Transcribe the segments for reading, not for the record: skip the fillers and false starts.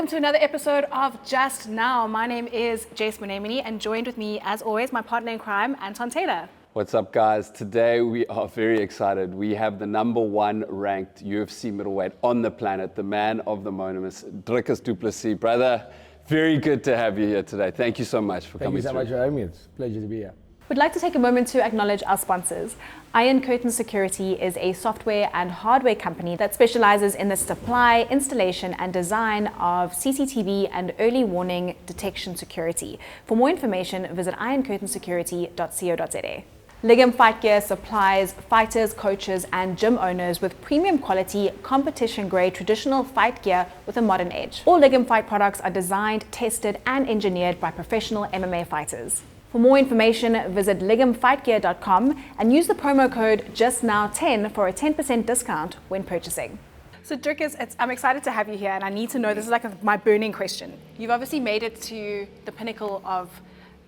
welcome to another episode of Just Now. My name is Jace Monemini, and joined with me, as always, my partner in crime, Anton Taylor. What's up, guys? Today we are very excited. We have the #1 ranked UFC middleweight on the planet, the man of the moment, Dricus Du Plessis. Brother, very good to have you here today. Thank you so much for coming. Thank you so much for having me. It's a pleasure to be here. We'd like to take a moment to acknowledge our sponsors. Iron Curtain Security is a software and hardware company that specializes in the supply, installation, and design of CCTV and early warning detection security. For more information, visit ironcurtainsecurity.co.za. Ligum Fightwear supplies fighters, coaches, and gym owners with premium quality, competition-grade traditional fight gear with a modern edge. All Ligum Fight products are designed, tested, and engineered by professional MMA fighters. For more information, visit ligumfightgear.com and use the promo code JustNow10 for a 10% discount when purchasing. So Dricus, I'm excited to have you here, and I need to know, this is like my burning question. You've obviously made it to the pinnacle of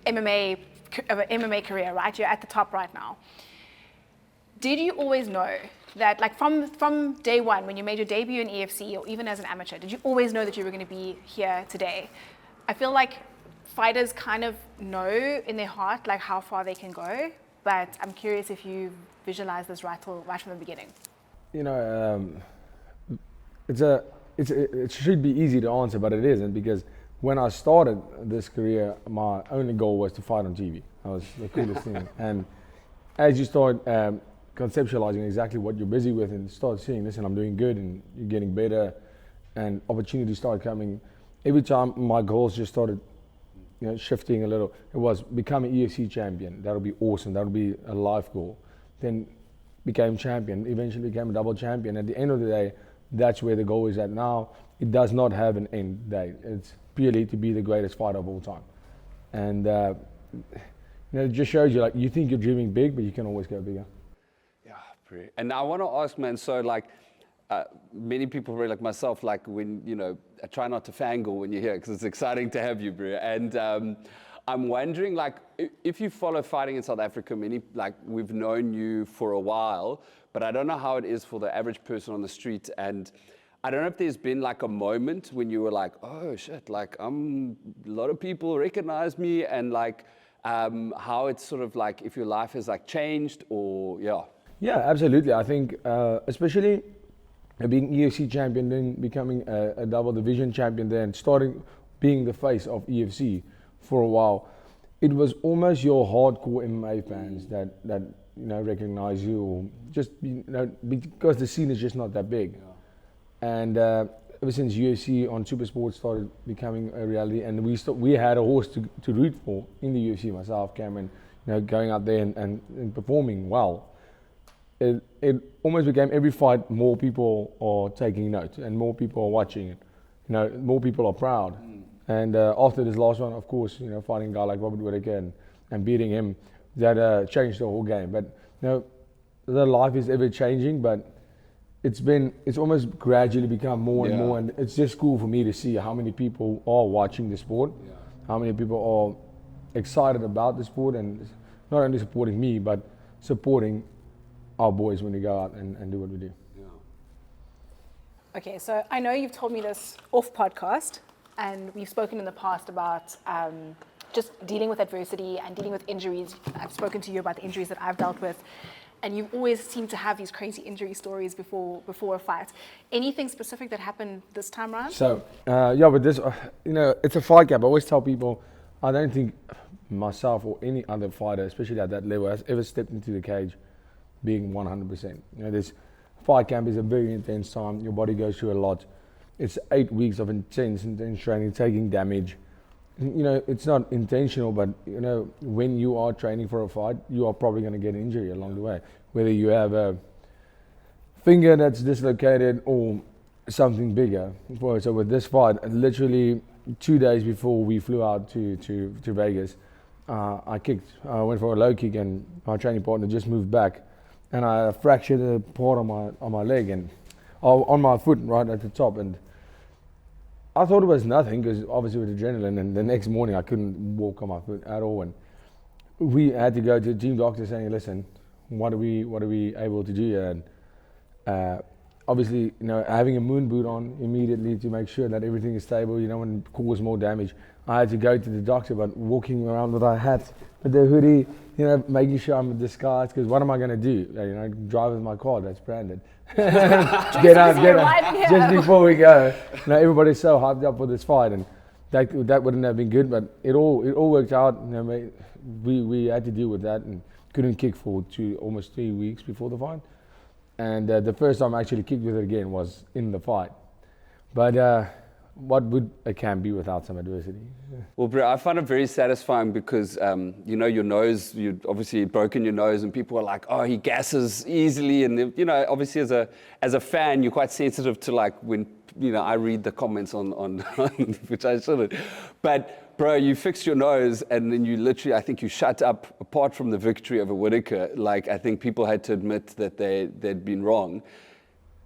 an MMA career, right? You're at the top right now. Did you always know that, like from day one, when you made your debut in EFC or even as an amateur, did you always know that you were going to be here today? I feel like fighters kind of know in their heart like how far they can go, but I'm curious if you visualize this right from the beginning. You know, it should be easy to answer, but it isn't, because when I started this career, my only goal was to fight on TV. That was the coolest thing. And as you start conceptualizing exactly what you're busy with and start seeing, listen, I'm doing good and you're getting better and opportunities start coming, every time my goals just started shifting a little. It was become an EFC champion. That'll be awesome. That'll be a life goal. Then became champion, eventually became a double champion. At the end of the day, that's where the goal is at now. It does not have an end date. It's purely to be the greatest fighter of all time. And it just shows you, like, you think you're dreaming big, but you can always go bigger. Yeah, pretty. And I want to ask, man, so like, many people, like myself, like when, I try not to fangirl when you're here because it's exciting to have you, bro. And I'm wondering, like, if you follow fighting in South Africa, we've known you for a while, but I don't know how it is for the average person on the street. And I don't know if there's been like a moment when you were like, oh shit, like a lot of people recognize me, and like how it's sort of like if your life has like changed or Yeah, absolutely. I think especially being EFC champion, then becoming a double division champion, then starting being the face of EFC for a while, it was almost your hardcore MMA fans that recognize you, or just because the scene is just not that big. Yeah. And ever since UFC on Supersport started becoming a reality, and we had a horse to root for in the UFC, myself, Cameron, going out there and performing well. It almost became every fight more people are taking note and more people are watching it. More people are proud. And after this last one, of course, fighting a guy like Robert Whittaker and beating him, that changed the whole game. But the life is ever changing, but it's almost gradually become more and more, and it's just cool for me to see how many people are watching the sport, how many people are excited about the sport, and not only supporting me, but supporting our boys when we go out and do what we do. Yeah. Okay, so I know you've told me this off podcast, and we've spoken in the past about just dealing with adversity and dealing with injuries. I've spoken to you about the injuries that I've dealt with, and you always seem to have these crazy injury stories before a fight. Anything specific that happened this time around? So, with this, it's a fight camp. I always tell people, I don't think myself or any other fighter, especially at that level, has ever stepped into the cage being 100%. This fight camp is a very intense time. Your body goes through a lot. It's 8 weeks of intense training, taking damage. It's not intentional, but when you are training for a fight, you are probably going to get injury along the way. Whether you have a finger that's dislocated or something bigger. So with this fight, literally 2 days before we flew out to Vegas, I went for a low kick, and my training partner just moved back, and I fractured a part on my leg and on my foot right at the top. And I thought it was nothing, because obviously with adrenaline, and the next morning I couldn't walk on my foot at all. And we had to go to the team doctor saying, listen, what are we able to do here? And obviously, having a moon boot on immediately to make sure that everything is stable, you don't want to cause more damage. I had to go to the doctor, but walking around with our hats, with the hoodie, making sure I'm disguised, because what am I going to do? Drive with my car that's branded. get out, just before we go. Everybody's so hyped up for this fight, and that wouldn't have been good, but it all worked out. We had to deal with that and couldn't kick for almost 3 weeks before the fight. And the first time I actually kicked with it again was in the fight. But what would a camp be without some adversity? Well, bro, I find it very satisfying because, your nose, you obviously broken your nose, and people are like, oh, he gasses easily. And, obviously as a fan, you're quite sensitive to like when, I read the comments on which I shouldn't. But, bro, you fixed your nose, and then you literally, I think you shut up, apart from the victory over Whittaker. Like, I think people had to admit that they'd been wrong.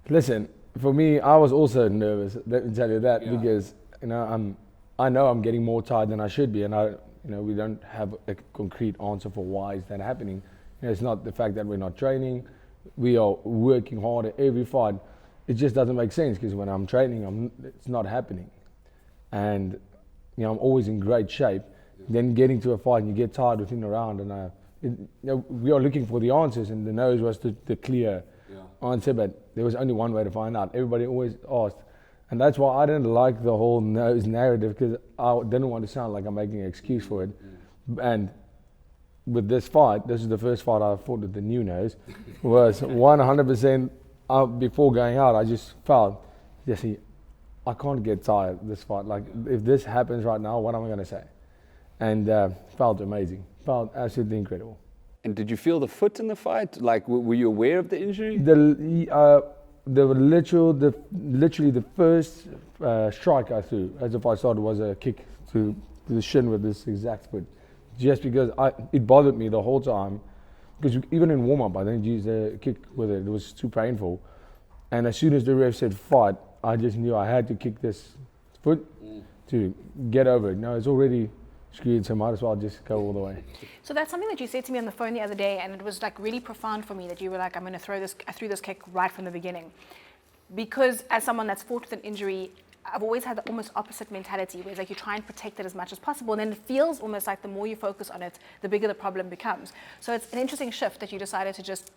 Listen, for me, I was also nervous, let me tell you that, because I know I'm getting more tired than I should be, and we don't have a concrete answer for why is that happening. It's not the fact that we're not training, we are working harder every fight. It just doesn't make sense, because when I'm training, it's not happening. And I'm always in great shape. Then getting to a fight and you get tired within a round, and we are looking for the answers, and the nose was the clear answer, but there was only one way to find out. Everybody always asked, and that's why I didn't like the whole nose narrative, because I didn't want to sound like I'm making an excuse for it. And with this fight, this is the first fight I fought with the new nose, was 100% before going out. I just felt, Jesse, I can't get tired this fight. Like, if this happens right now, what am I going to say? And felt amazing, felt absolutely incredible. And did you feel the foot in the fight? Like, were you aware of the injury? Literally the first strike I threw as the fight started was a kick to the shin with this exact foot. Just because it bothered me the whole time, because even in warm-up I didn't use the kick with it. It was too painful. And as soon as the ref said fight, I just knew I had to kick this foot to get over it. It's already screwed, so might as well just go all the way. So that's something that you said to me on the phone the other day, and it was like really profound for me, that you were like, I threw this kick right from the beginning. Because as someone that's fought with an injury, I've always had the almost opposite mentality, where it's like you try and protect it as much as possible, and then it feels almost like the more you focus on it, the bigger the problem becomes. So it's an interesting shift that you decided to just,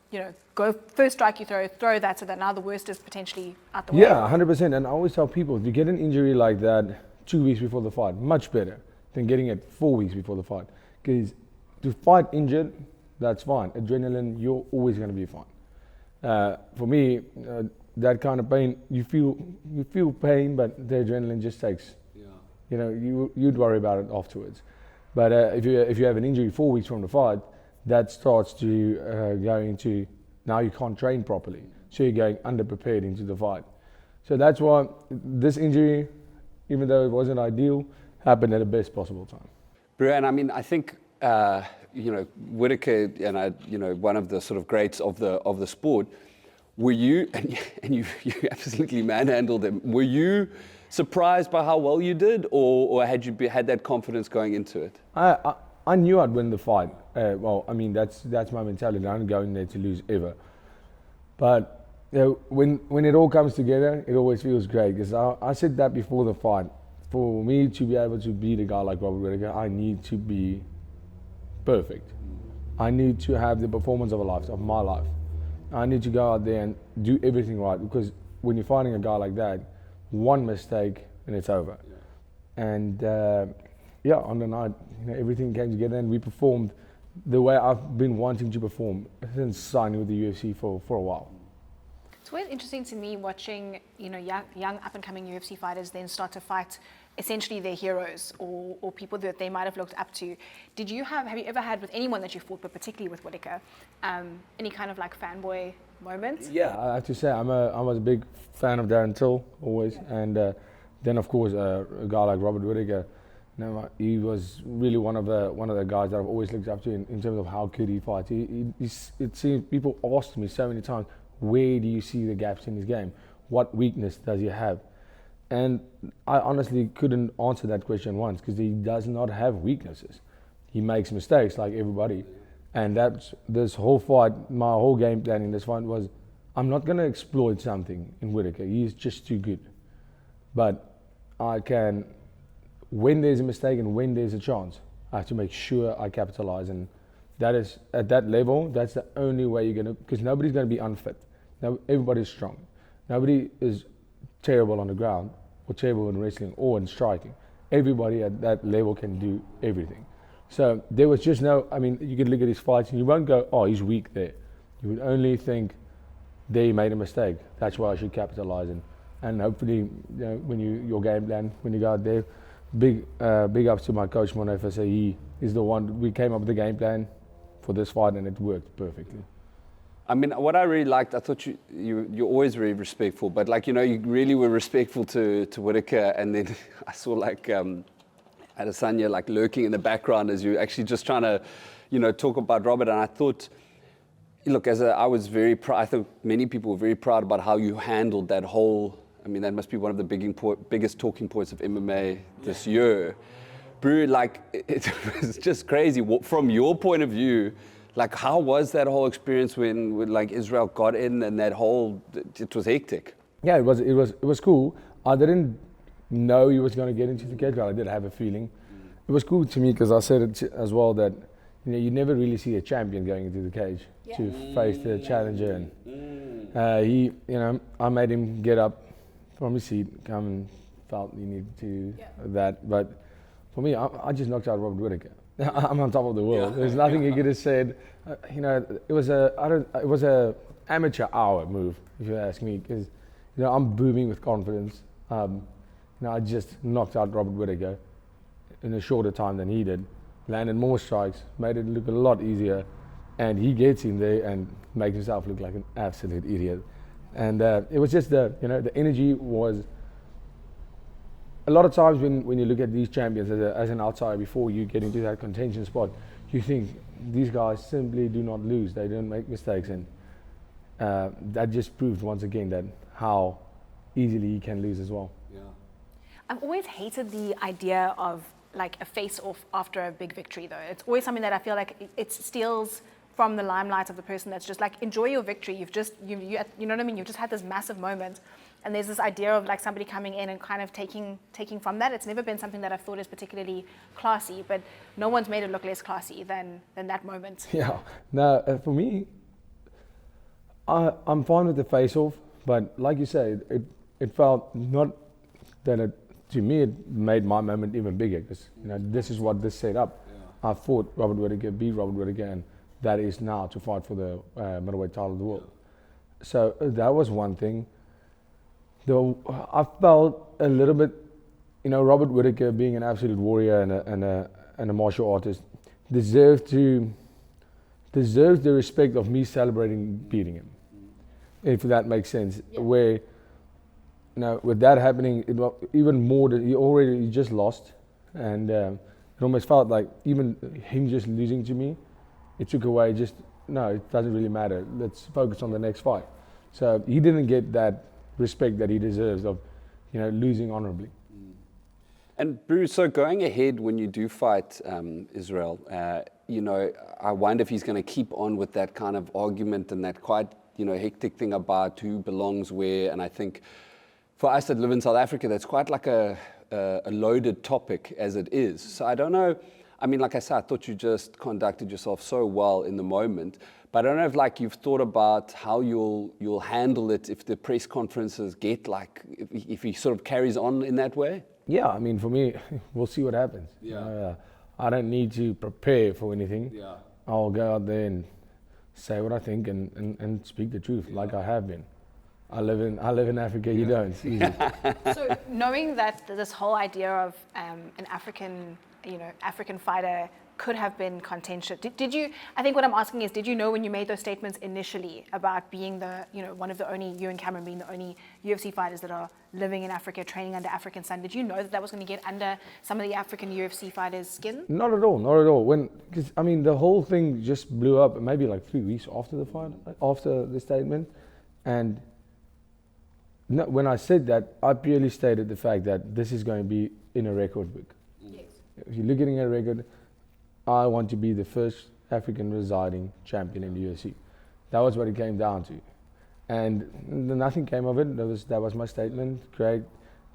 go first strike you throw that, so that now the worst is potentially out the way. Yeah, 100%. And I always tell people, if you get an injury like that 2 weeks before the fight, much better than getting it 4 weeks before the fight. Because to fight injured, that's fine. Adrenaline, you're always going to be fine. For me, that kind of pain, you feel pain, but the adrenaline just takes. You'd worry about it afterwards. But if you have an injury 4 weeks from the fight, that starts to go into, now you can't train properly, so you're going underprepared into the fight. So that's why this injury, even though it wasn't ideal, happened at the best possible time. Brian, I think Whittaker and one of the sort of greats of the sport. Were you, and you absolutely manhandled them, were you surprised by how well you did, or had you had that confidence going into it? I knew I'd win the fight. That's my mentality. I don't go in there to lose ever. But when it all comes together, it always feels great, because I said that before the fight. For me to be able to beat a guy like Robert Whittaker, I need to be perfect. I need to have the performance of my life. I need to go out there and do everything right, because when you're fighting a guy like that, one mistake and it's over. And on the night, everything came together and we performed the way I've been wanting to perform since signing with the UFC for a while. It's always interesting to me watching, young up-and-coming UFC fighters then start to fight essentially their heroes or people that they might have looked up to. Have you ever had with anyone that you fought, but particularly with Whittaker, any kind of like fanboy moments? Yeah, I have to say I was a big fan of Darren Till always, and then of course a guy like Robert Whittaker. He was really one of the guys that I've always looked up to in terms of how could he fight. It seems people asked me so many times, where do you see the gaps in his game? What weakness does he have? And I honestly couldn't answer that question once, because he does not have weaknesses. He makes mistakes like everybody. And that's this whole fight, my whole game plan in this fight was, I'm not going to exploit something in Whittaker. He's just too good. But I can, when there's a mistake and when there's a chance, I have to make sure I capitalize. And that is, at that level, that's the only way you're going to, because nobody's going to be unfit. Now, everybody's strong. Nobody is terrible on the ground or terrible in wrestling or in striking. Everybody at that level can do everything. So there was just no, I mean, you could look at his fights and you won't go, oh, he's weak there. You would only think, there he made a mistake. That's why I should capitalize. And hopefully, you know, when your game plan, when you go out there, big ups to my coach, Mono Fasa. He is the one, we came up with the game plan for this fight and it worked perfectly. I mean, what I really liked, I thought you're always very respectful, but like, you know, you really were respectful to Whittaker, and then I saw like Adesanya like lurking in the background as you actually just trying to, you know, talk about Robert, and I thought, look, I was very proud, I think many people were very proud about how you handled that whole, I mean, that must be one of the biggest talking points of MMA this year. Bro, like, it was just crazy. From your point of view, like, how was that whole experience when like Israel got in and that whole, it was hectic? Yeah, it was cool. I didn't know he was going to get into the cage, but I did have a feeling. It was cool to me because I said it as well that, you know, you never really see a champion going into the cage to face the challenger. And he, you know, I made him get up from his seat, come and felt he needed to that. But for me, I just knocked out Robert Whittaker. I'm on top of the world. There's nothing he could have said. You know, it was a amateur hour move, if you ask me, because, you know, I'm booming with confidence. You know, I just knocked out Robert Whittaker in a shorter time than he did. Landed more strikes, made it look a lot easier, and he gets in there and makes himself look like an absolute idiot. And it was just the energy was. A lot of times when you look at these champions as an outsider before you get into that contention spot, you think these guys simply do not lose. They don't make mistakes, and that just proved once again that how easily he can lose as well. Yeah. I've always hated the idea of like a face-off after a big victory, though. It's always something that I feel like it steals from the limelight of the person that's just like, enjoy your victory. You've just, you know what I mean? You've just had this massive moment. And there's this idea of like somebody coming in and kind of taking from that. It's never been something that I've thought is particularly classy, but no one's made it look less classy than that moment. Yeah. No, for me, I'm fine with the face-off, but like you say, it felt not that it, to me, it made my moment even bigger because, you know, this is what this set up. Yeah. I fought Robert Whittaker, beat Robert Whittaker, and that is now to fight for the middleweight title of the world. Yeah. So that was one thing. Though I felt a little bit, you know, Robert Whittaker being an absolute warrior and a martial artist deserved the respect of me celebrating beating him, if that makes sense. Yeah. Where, you know, with that happening, it was even more that he just lost, and it almost felt like even him just losing to me, it took away it doesn't really matter. Let's focus on the next fight. So he didn't get that respect that he deserves of, you know, losing honorably. And Bruce, so going ahead when you do fight Israel, you know, I wonder if he's going to keep on with that kind of argument and that quite, you know, hectic thing about who belongs where. And I think for us that live in South Africa, that's quite like a loaded topic as it is. So I don't know. I mean, like I said, I thought you just conducted yourself so well in the moment. But I don't know if like you've thought about how you'll handle it if the press conferences get like, if he sort of carries on in that way? Yeah, I mean, for me, we'll see what happens. Yeah. I don't need to prepare for anything. Yeah. I'll go out there and say what I think and speak the truth like I have been. I live in Africa, you don't. It's easy. So knowing that this whole idea of an African fighter could have been contentious. Did you, I think what I'm asking is, did you know when you made those statements initially about being one of the only, you and Cameron being the only UFC fighters that are living in Africa, training under African sun, did you know that was going to get under some of the African UFC fighters' skin? Not at all. Because I mean, the whole thing just blew up maybe like 3 weeks after the fight, after the statement. And when I said that, I purely stated the fact that this is going to be in a record book. Yes. If you're looking at a record, I want to be the first African residing champion in the UFC. That was what it came down to. And nothing came of it. That was my statement. Great.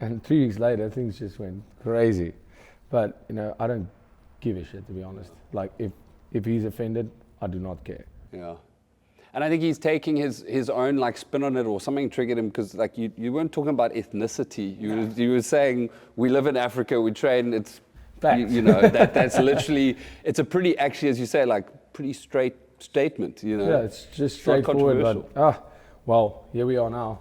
And 3 weeks later, things just went crazy. But I don't give a shit, to be honest. Like if he's offended, I do not care. Yeah. And I think he's taking his own like spin on it, or something triggered him, because like you weren't talking about ethnicity. You were saying we live in Africa, we train. It's that's literally, it's a pretty, actually, as you say, like pretty straight statement. Yeah, it's just straightforward. But well, here we are now.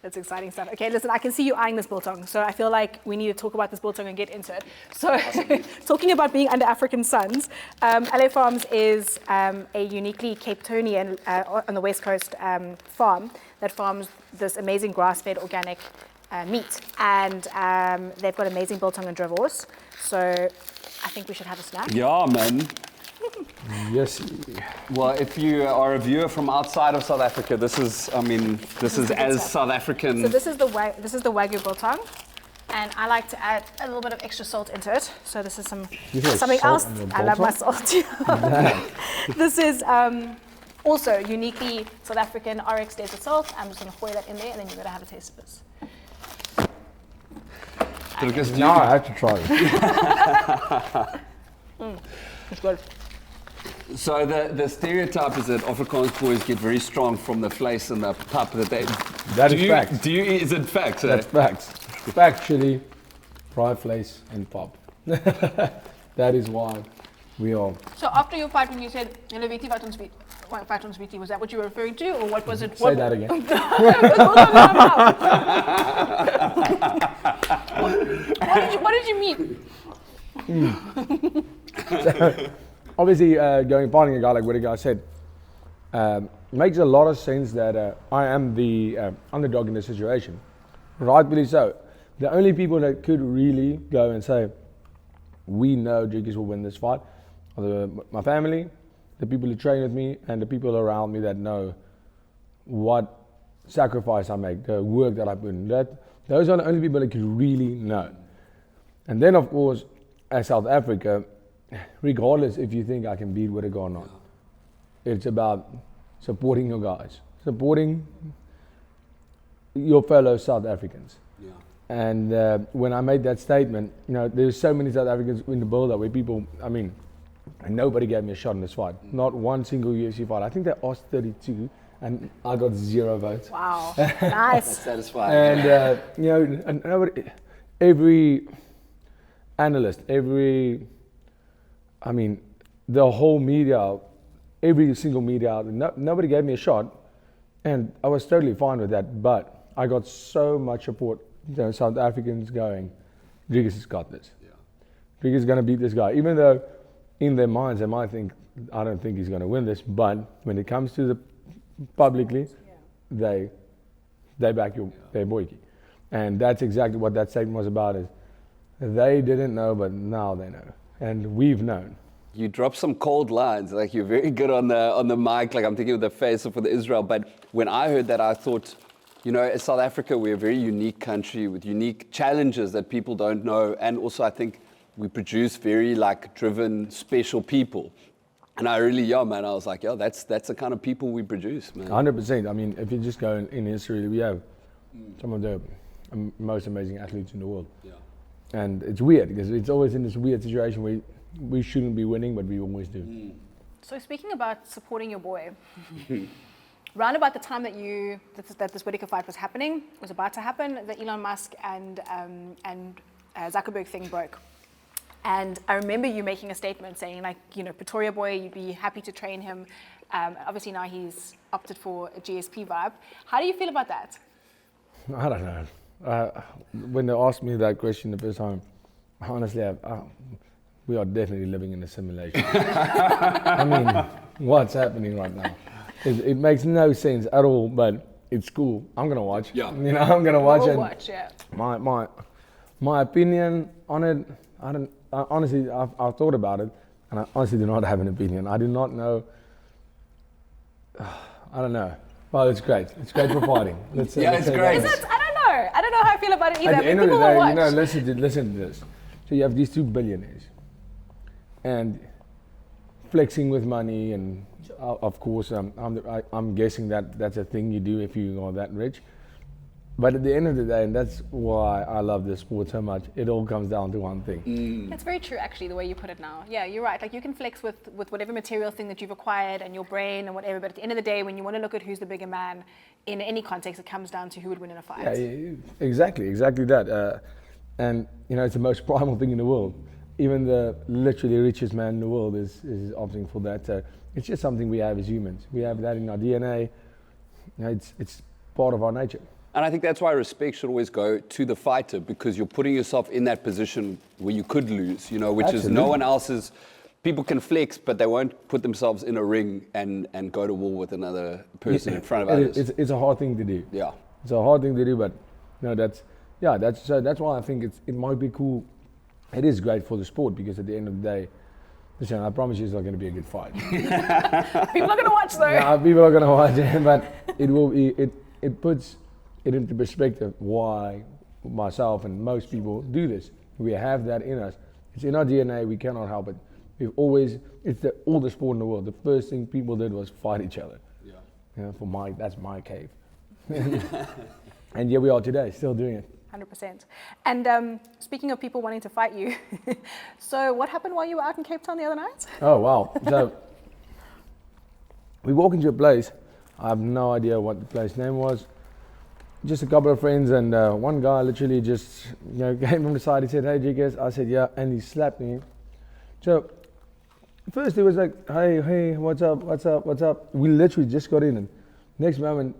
That's exciting stuff. Okay, listen, I can see you eyeing this biltong, so I feel like we need to talk about this biltong and get into it. So, talking about being under African suns, LA Farms is a uniquely Cape Townian, on the West Coast, farm that farms this amazing grass-fed organic meat. And they've got amazing biltong and drivors. So, I think we should have a snack. Yeah, man. Yes. Well, if you are a viewer from outside of South Africa, this is as South African. So this is the Wagyu biltong, and I like to add a little bit of extra salt into it. So this is something else. I love my salt. This is also uniquely South African RX desert salt. I'm just going to pour that in there, and then you're going to have a taste of this. Now I have to try it. It's good. So the stereotype is that Afrikaans boys get very strong from the vleis and the pap that they. That is fact. Is it fact? That's facts. Factually, fried vleis and pap. That is why we are. So after your fight, when you said "Eleviti fight on sweetie," was that what you were referring to, or what was it? Say that again. What did you mean? So, obviously, finding a guy like Whittaker, I said, makes a lot of sense that I am the underdog in the situation. Rightfully so. The only people that could really go and say, we know Dricus will win this fight, are my family, the people who train with me, and the people around me that know what sacrifice I make, the work that I put in. Those are the only people that could really know. And then, of course, as South Africa, regardless if you think I can beat Whittaker or not, it's about supporting your guys, supporting your fellow South Africans. Yeah. And when I made that statement, there's so many South Africans in the build-up where people, and nobody gave me a shot in this fight. Not one single UFC fight. I think they asked 32, and I got 0 votes. Wow, nice. That's satisfying. And and nobody, every analyst, the whole media, every single media out there, nobody gave me a shot, and I was totally fine with that. But I got so much support, South Africans going, Dricus has got this. Yeah. Dricus is going to beat this guy, even though in their minds they might think, I don't think he's going to win this. But when it comes to the publicly, they back their boyki, and that's exactly what that statement was about. Is they didn't know, but now they know, and we've known. You drop some cold lines, like you're very good on the mic, like I'm thinking of the face for the Israel. But when I heard that, I thought, as South Africa, we're a very unique country with unique challenges that people don't know. And also I think we produce very driven, special people. And I really, man, I was like, that's the kind of people we produce, man. 100%. If you just go in history, we have some of the most amazing athletes in the world. Yeah. And it's weird because it's always in this weird situation where we shouldn't be winning, but we always do. So speaking about supporting your boy, round about the time that this Whittaker fight was about to happen, the Elon Musk and Zuckerberg thing broke. And I remember you making a statement saying, Pretoria boy, you'd be happy to train him. Obviously now he's opted for a GSP vibe. How do you feel about that? I don't know. When they asked me that question the first time, honestly, we are definitely living in a simulation. What's happening right now? It makes no sense at all, but it's cool. I'm gonna watch. Yeah. I'm gonna watch it. Watch, yeah. My opinion on it, honestly, I've thought about it, and I honestly do not have an opinion. I do not know. I don't know. Well, it's great. It's great for fighting. It's great. I don't know how I feel about it either. At the end of the day, listen to this. So you have these 2 billionaires, and flexing with money, and of course, I'm guessing that's a thing you do if you are that rich. But at the end of the day, and that's why I love this sport so much, it all comes down to one thing. That's very true, actually, the way you put it now. Yeah, you're right. Like, you can flex with whatever material thing that you've acquired and your brain and whatever, but at the end of the day, when you want to look at who's the bigger man, in any context, it comes down to who would win in a fight. Yeah, exactly that. And, it's the most primal thing in the world. Even the literally richest man in the world is opting for that. It's just something we have as humans. We have that in our DNA. It's part of our nature. And I think that's why respect should always go to the fighter, because you're putting yourself in that position where you could lose, which Absolutely. is no one else's. People can flex, but they won't put themselves in a ring and go to war with another person in front of others. It's a hard thing to do. Yeah. It's a hard thing to do, but that's why I think it might be cool. It is great for the sport, because at the end of the day, listen, I promise you it's not going to be a good fight. People are going to watch, though. Yeah, people are going to watch it, but it will be. It puts it into perspective why myself and most people do this. We have that in us. It's in our DNA. We cannot help it. It's the oldest sport in the world. The first thing people did was fight each other. Yeah. That's my cave. And here we are today, still doing it. 100%. And speaking of people wanting to fight you, so what happened while you were out in Cape Town the other night? Oh, wow. So we walk into a place. I have no idea what the place name was. Just a couple of friends, and one guy literally just came from the side. He said, "Hey, Dricus." I said, "Yeah," and he slapped me. So first he was like, "Hey, what's up?" We literally just got in, and next moment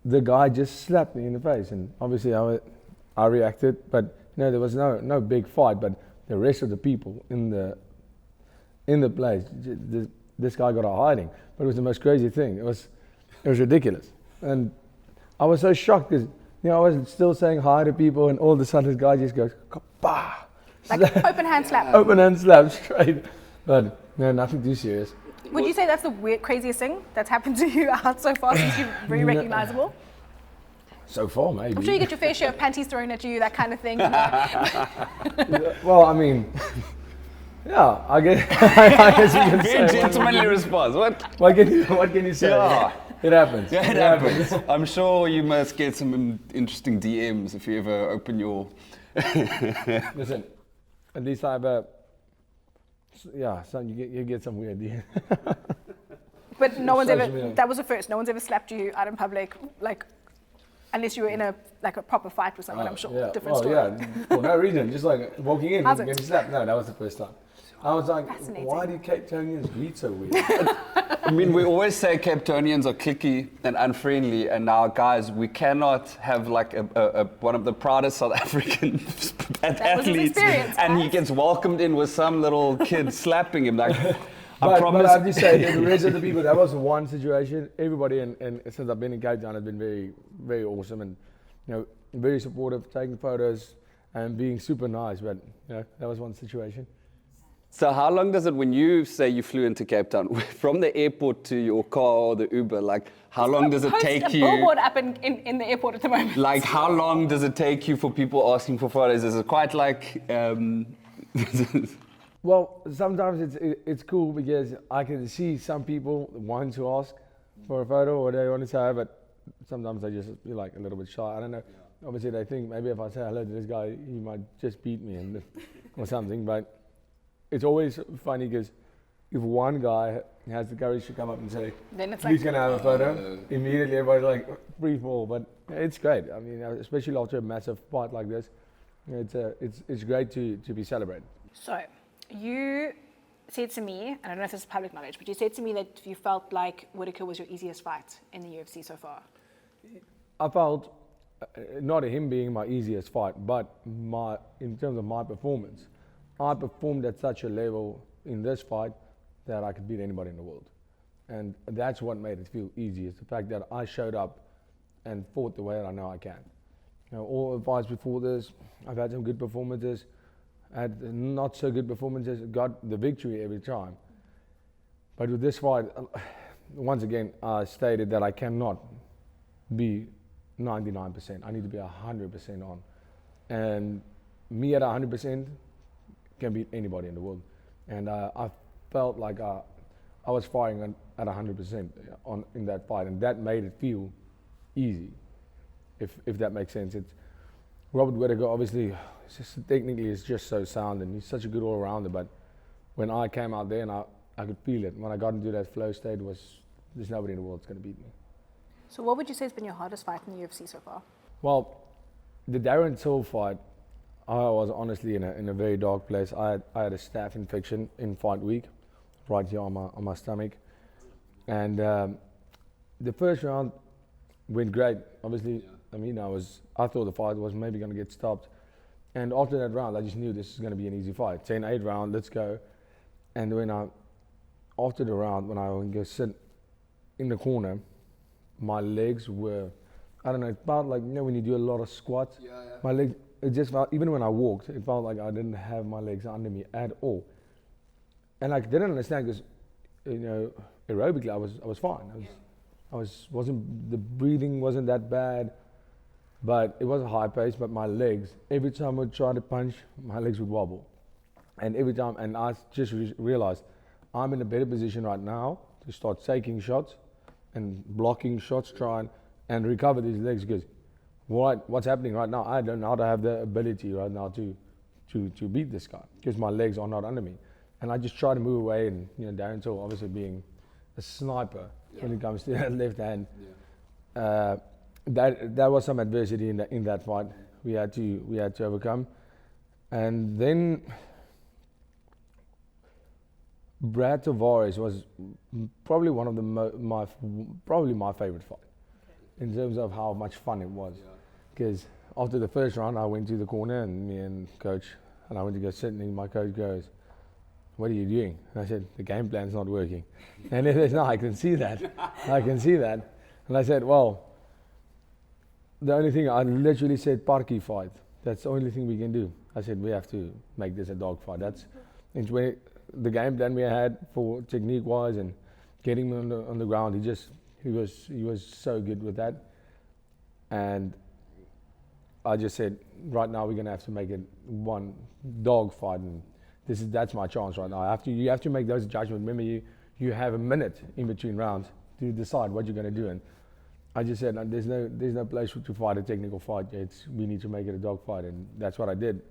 the guy just slapped me in the face, and obviously I reacted, but there was no big fight. But the rest of the people in the place, this guy got out hiding. But it was the most crazy thing. It was ridiculous, and I was so shocked because I was still saying hi to people, and all of a sudden this guy just goes, "Bah!" Like open hand slap. Open hand slap straight, but nothing too serious. Would you say that's the craziest thing that's happened to you out so far, since you're very recognizable? So far, maybe. I'm sure you get your fair share of panties thrown at you, that kind of thing. Well, I mean, yeah, I guess you can say. Very gentlemanly response. What can you say? Yeah. It happens. Yeah, it happens. I'm sure you must get some interesting DMs if you ever open your... Listen, at least I have you get some weird DMs. But no one's Social ever, media. that was the first, no one's ever slapped you out in public, like, unless you were in a proper fight with someone, I'm sure. Yeah. Different story. For no reason, just like walking in How's and it? getting slapped. No, that was the first time. I was like, Fascinating. why do Cape Townians greet so weird? I mean, we always say Cape Townians are cliquey and unfriendly, and now, guys, we cannot have like a one of the proudest South African was his athletes, experience, and he guys. gets welcomed in with some little kid slapping him. Like, I But promise. I have to say, the rest of the people, that was one situation. Everybody, and since I've been in Cape Town, has been very, very awesome, and very supportive, taking photos and being super nice. But that was one situation. So how long does it, when you say you flew into Cape Town, from the airport to your car or the Uber, like how long does it take Post a you? billboard up in the airport at the moment. Like how long does it take you for people asking for photos? Is it quite like... Well, sometimes it's cool because I can see some people want to ask for a photo or they want to say, but sometimes they just feel like a little bit shy. I don't know. Yeah. Obviously, they think maybe if I say hello to this guy, he might just beat me or something. But it's always funny because if one guy has the courage to come up and say, Then it's "Please like, can I have a photo?" Immediately everybody's like free fall. But it's great. I mean, especially after a massive fight like this, it's great to be celebrated. So, you said to me, and I don't know if this is public knowledge, but you said to me that you felt like Whittaker was your easiest fight in the UFC so far. I felt not him being my easiest fight, but in terms of my performance, I performed at such a level in this fight that I could beat anybody in the world. And that's what made it feel easy, is the fact that I showed up and fought the way that I know I can. All the fights before this, I've had some good performances, had not so good performances, got the victory every time. But with this fight, once again, I stated that I cannot be 99%. I need to be 100% on. And me at 100% can beat anybody in the world. And I felt like I was firing at 100% in that fight, and that made it feel easy, if that makes sense. It's Robert Whittaker, obviously, technically is just so sound, and he's such a good all-rounder, but when I came out there and I could feel it, when I got into that flow state, there's nobody in the world that's going to beat me. So what would you say has been your hardest fight in the UFC so far? Well, the Darren Till fight, I was honestly in a very dark place. I had a staph infection in fight week, right here on my stomach, and the first round went great. Obviously, I mean, I thought the fight was maybe going to get stopped, and after that round, I just knew this is going to be an easy fight. 10-8 round, let's go. And after the round, when I would go sit in the corner, my legs were, I don't know, it felt like, when you do a lot of squats, my legs, it just felt, even when I walked, it felt like I didn't have my legs under me at all. And I didn't understand because, aerobically I was fine. The breathing wasn't that bad, but it was a high pace, but my legs, every time I would try to punch, my legs would wobble. And every time, and I just realized I'm in a better position right now to start taking shots and blocking shots, trying and recover these legs, because what's happening right now, I don't know how to have the ability right now to beat this guy because my legs are not under me. And I just try to move away, and Darren Till obviously being a sniper when it comes to that left hand. That was some adversity in that fight we had to overcome. And then Brad Tavares was probably one of my favorite fight in terms of how much fun it was. Because after the first round, I went to the corner, and me and coach, and I went to go sit, and my coach goes, "What are you doing?" And I said, "The game plan's not working." And he says, "No, I can see that. I can see that." And I said, "Well, the only thing," I literally said, "Parky fight. That's the only thing we can do." I said, "We have to make this a dog fight." That's the game plan we had for technique-wise and getting him on the ground. He was so good with that. And I just said, right now we're gonna have to make it one dog fight, and that's my chance right now. You have to make those judgments. Remember, you have a minute in between rounds to decide what you're gonna do. And I just said, there's no place to fight a technical fight. We need to make it a dog fight, and that's what I did.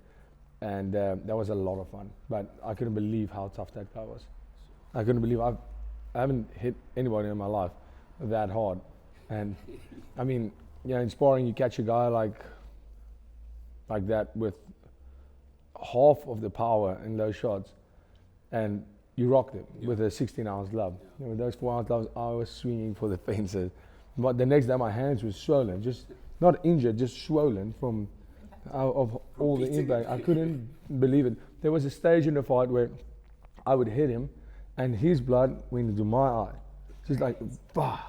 And that was a lot of fun. But I couldn't believe how tough that guy was. I couldn't believe I haven't hit anybody in my life that hard. And I mean, in sparring, you catch a guy like that with half of the power in those shots, and you rocked it with a 16-ounce glove. With those 4-ounce gloves, I was swinging for the fences. But the next day, my hands were swollen, just not injured, just swollen from all the impact. I couldn't believe it. There was a stage in the fight where I would hit him, and his blood went into my eye, just like, bah.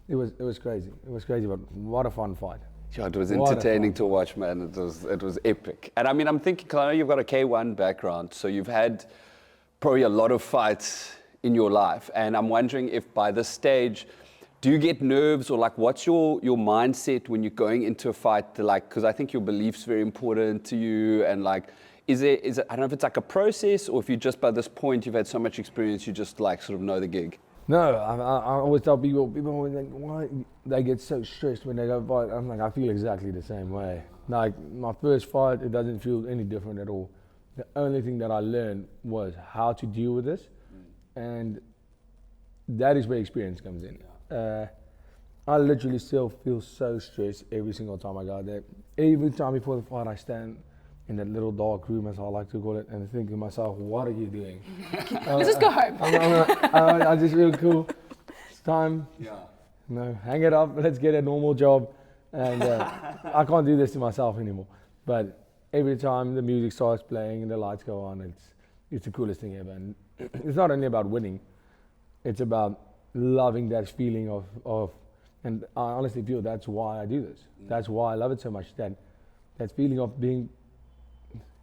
It was crazy. It was crazy, but what a fun fight. Yeah, it was entertaining to watch, man. It was epic. And I mean, I'm thinking, 'cause I know you've got a K1 background, so you've had probably a lot of fights in your life. And I'm wondering if by this stage, do you get nerves, or like, what's your mindset when you're going into a fight? Because I think your belief's very important to you, and like, is it? I don't know if it's like a process, or if you just by this point you've had so much experience, you just like sort of know the gig. No, I always tell people always like, why they get so stressed when they go fight. I'm like, I feel exactly the same way. Like my first fight, it doesn't feel any different at all. The only thing that I learned was how to deal with this, and that is where experience comes in. I literally still feel so stressed every single time I go out there. Every time before the fight, I stand in that little dark room, as I like to call it, and think to myself, what are you doing? Let's just go home. I just feel cool. It's time. Yeah. Hang it up. Let's get a normal job. And I can't do this to myself anymore. But every time the music starts playing and the lights go on, it's the coolest thing ever. And it's not only about winning. It's about loving that feeling of, and I honestly feel that's why I do this. That's why I love it so much. That feeling of being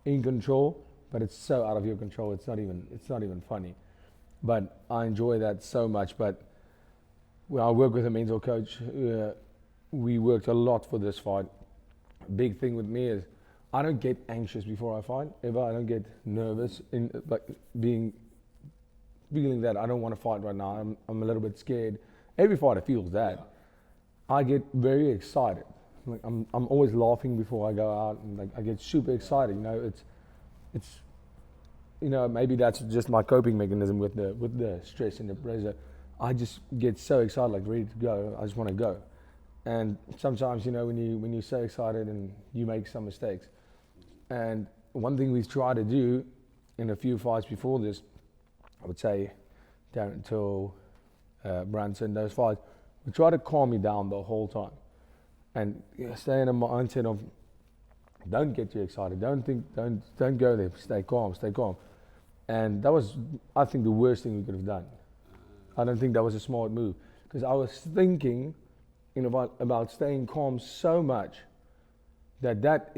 in control, but it's so out of your control. It's not even funny. But I enjoy that so much. But when I work with a mental coach, we worked a lot for this fight. Big thing with me is I don't get anxious before I fight ever. I don't get nervous in like being feeling that I don't want to fight right now, I'm a little bit scared. Every fighter feels that. I get very excited. Like I'm always laughing before I go out, and like I get super excited. You know, it's you know, maybe that's just my coping mechanism with the stress and the pressure. I just get so excited, like ready to go. I just want to go. And sometimes, you know, when you're so excited and you make some mistakes. And one thing we've tried to do in a few fights before this, I would say, Darren Till, Branson, those fights, we try to calm me down the whole time, and stay in a mindset of don't get too excited, don't go there, stay calm. And that was, I think, the worst thing we could have done. I don't think that was a smart move, because I was thinking about staying calm so much that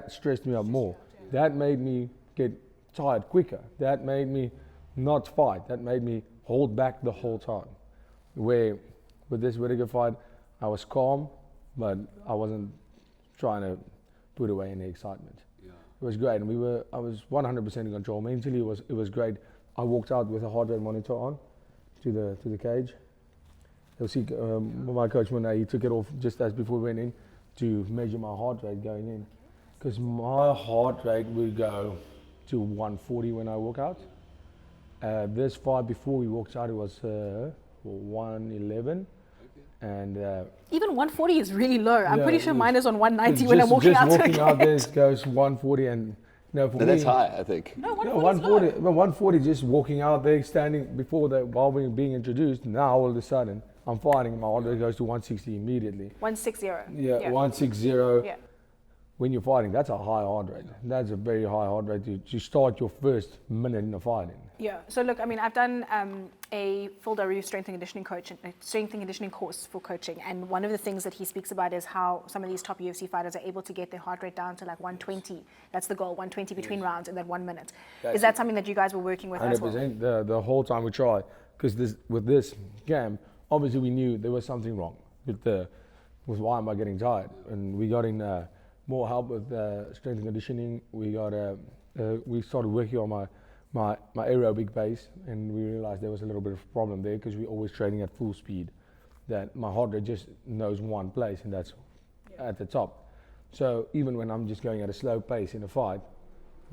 stressed me out more. That made me get tired quicker. That made me not fight. That made me hold back the whole time. Where with this Whittaker fight, I was calm, but I wasn't trying to put away any excitement. Yeah. It was great, and I was 100% in control. Mentally, it was great. I walked out with a heart rate monitor on to the cage. You'll see my coach Monet, he took it off just as before we went in to measure my heart rate going in, because my heart rate would go to 140 when I walk out. This fight before we walked out, it was 111. And even 140 is really low. I'm pretty sure mine is on 190 when I'm walking out. Just walking out there goes 140, and you know, for but me, that's high, I think. No, 140. 140 just walking out there, standing while we were being introduced. Now all of a sudden, I'm fighting. My heart rate goes to 160 immediately. 160. Yeah, 160. Yeah. When you're fighting, that's a high heart rate. That's a very high heart rate to start your first minute in the fighting. Yeah. So look, I mean, I've done a full Daru strength and conditioning course for coaching, and one of the things that he speaks about is how some of these top UFC fighters are able to get their heart rate down to like 120. That's the goal, 120 between rounds in that 1 minute. Is that something that you guys were working with 100%, as well? 100%. The whole time we tried, because with this game, obviously we knew there was something wrong with why am I getting tired, and we got in more help with strength and conditioning. We started working on my aerobic base, and we realized there was a little bit of a problem there, because we're always training at full speed, that my heart rate just knows one place, and that's at the top. So even when I'm just going at a slow pace in a fight,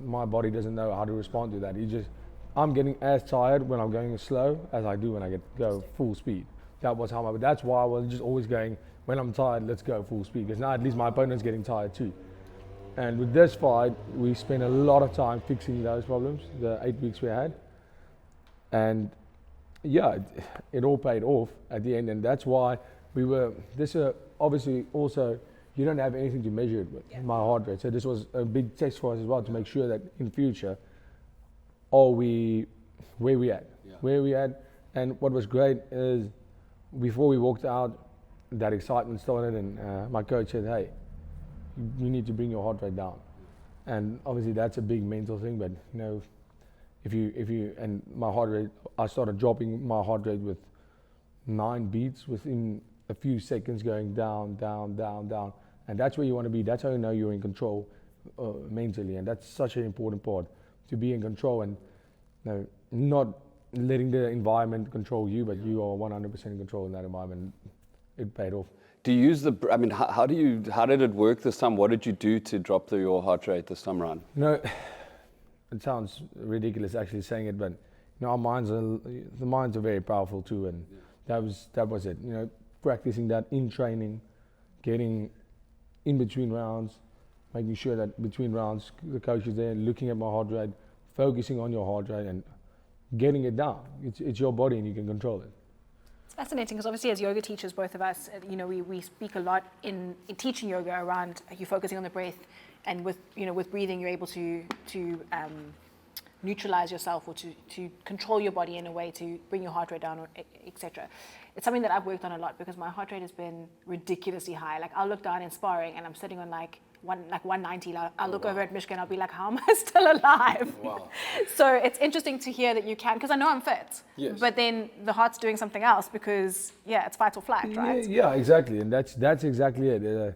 my body doesn't know how to respond to that. I'm getting as tired when I'm going slow as I do when I go full speed. That's why I was just always going, when I'm tired, let's go full speed, because now at least my opponent's getting tired too. And with this fight, we spent a lot of time fixing those problems, the 8 weeks we had. And yeah, it all paid off at the end, and that's why obviously also, you don't have anything to measure it with, my heart rate. So this was a big test for us as well, to make sure that in future, where we at. And what was great is, before we walked out, that excitement started, and my coach said, hey, you need to bring your heart rate down. And obviously that's a big mental thing, but you know, if you and my heart rate, I started dropping my heart rate with 9 beats within a few seconds, going down, and that's where you want to be. That's how you know you're in control mentally, and that's such an important part, to be in control, and you know, not letting the environment control you, but you are 100% in control in that environment. It paid off. Do you use how did it work this time? What did you do to drop your heart rate this time around? No, it sounds ridiculous actually saying it, but you know, the minds are very powerful too, and that was it. You know, practicing that in training, getting in between rounds, making sure that between rounds the coach is there, looking at my heart rate, focusing on your heart rate, and getting it down. It's your body, and you can control it. It's fascinating, because obviously as yoga teachers, both of us, you know, we speak a lot in teaching yoga around you focusing on the breath, and with breathing you're able to neutralize yourself, or to control your body in a way to bring your heart rate down, or etc. It's something that I've worked on a lot, because my heart rate has been ridiculously high. Like, I'll look down in sparring and I'm sitting on like 190. I'll look over at Mishka and I'll be like, how am I still alive? Wow. So it's interesting to hear that you can, because I know I'm fit, but then the heart's doing something else, because it's fight or flight, right? Yeah, exactly, and that's exactly it. You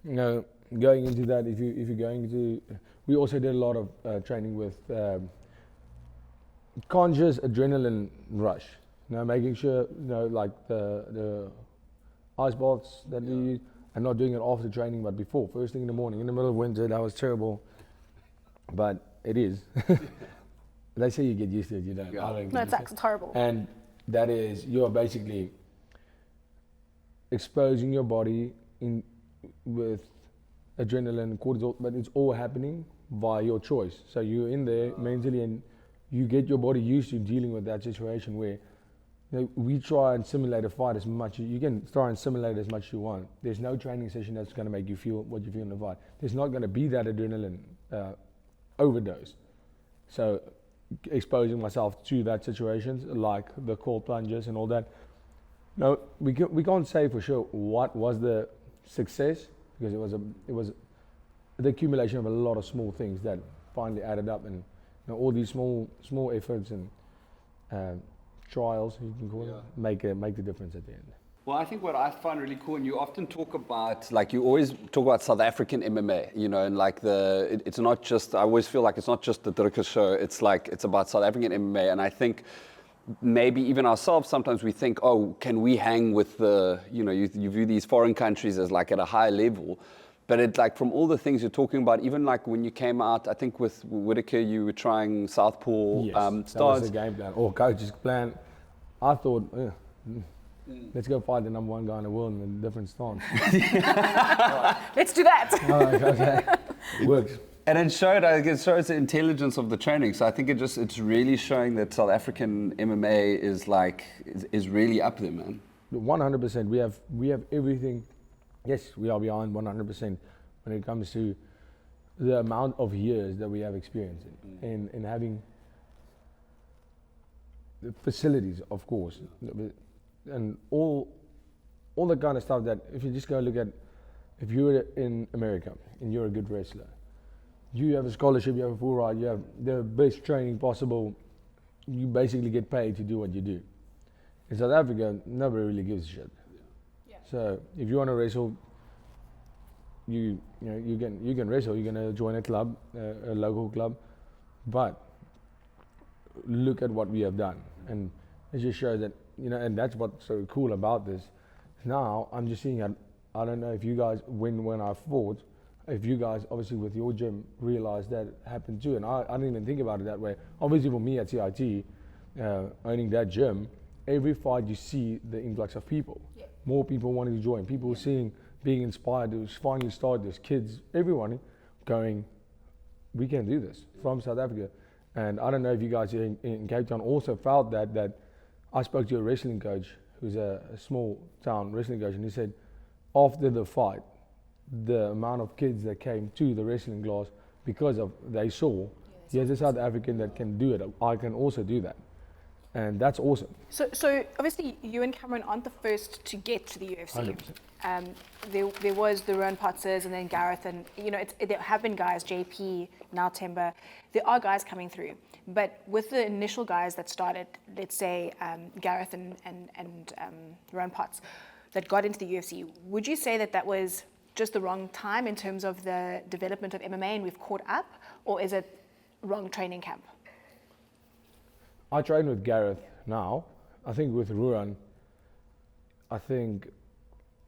know, going into that, if you're going to, we also did a lot of training with conscious adrenaline rush. Making sure, like the ice baths that we use, and not doing it after training, but before, first thing in the morning. In the middle of winter, that was terrible, but it is. They say you get used to it, you don't. Yeah. I don't No, get used to it's horrible. And that is, you're basically exposing your body with adrenaline, cortisol, but it's all happening via your choice. So you're in there mentally, and you get your body used to dealing with that situation where we try and simulate a fight as much. You can try and simulate as much as you want. There's no training session that's going to make you feel what you feel in the fight. There's not going to be that adrenaline overdose. So exposing myself to that situations, like the cold plunges and all that. No, we can't say for sure what was the success, because it was the accumulation of a lot of small things that finally added up, and all these small efforts and trials, you can call it, make the difference at the end. Well, I think what I find really cool, and you often talk about, like you always talk about South African MMA, and like it's not just, I always feel like it's not just the Dricus show, it's about South African MMA, and I think maybe even ourselves, sometimes we think, oh, can we hang with you view these foreign countries as like at a high level, but it's like from all the things you're talking about, even like when you came out, I think with Whittaker, you were trying southpaw Yes, that was the game plan, or coach's plan. I thought, let's go fight the number one guy in the world in a different stance. Let's do that. Okay. Works. And it shows the intelligence of the training. So I think it's really showing that South African MMA is really up there, man. 100%. We have everything. Yes, we are behind 100% when it comes to the amount of years that we have experience in having the facilities, of course, and all the kind of stuff that if you just go look at, if you're in America and you're a good wrestler, you have a scholarship, you have a full ride, you have the best training possible, you basically get paid to do what you do. In South Africa, nobody really gives a shit. Yeah. So if you want to wrestle, you can wrestle. You're gonna join a club, a local club, but look at what we have done, and it just shows that and that's what's so cool about this. Now I'm just seeing. I don't know if you guys, when I fought, if you guys obviously with your gym realized that happened too, and I didn't even think about it that way. Obviously for me at CIT, owning that gym, every fight you see the influx of people. Yeah. More people wanting to join, people being inspired to finally start this, kids, everyone going, we can do this from South Africa. And I don't know if you guys in Cape Town also felt that I spoke to a wrestling coach who's a small town wrestling coach, and he said after the fight, the amount of kids that came to the wrestling class because of they saw, here's a South African that can do it, I can also do that. And that's awesome. So obviously you and Cameron aren't the first to get to the UFC. 100%. There was the Rowan Potzers and then Gareth, and there have been guys, JP, now Timber. There are guys coming through. But with the initial guys that started, let's say Gareth and Rowan Potts, that got into the UFC, would you say that was just the wrong time in terms of the development of MMA and we've caught up, or is it wrong training camp? I train with Gareth now. I think with Ruan, I think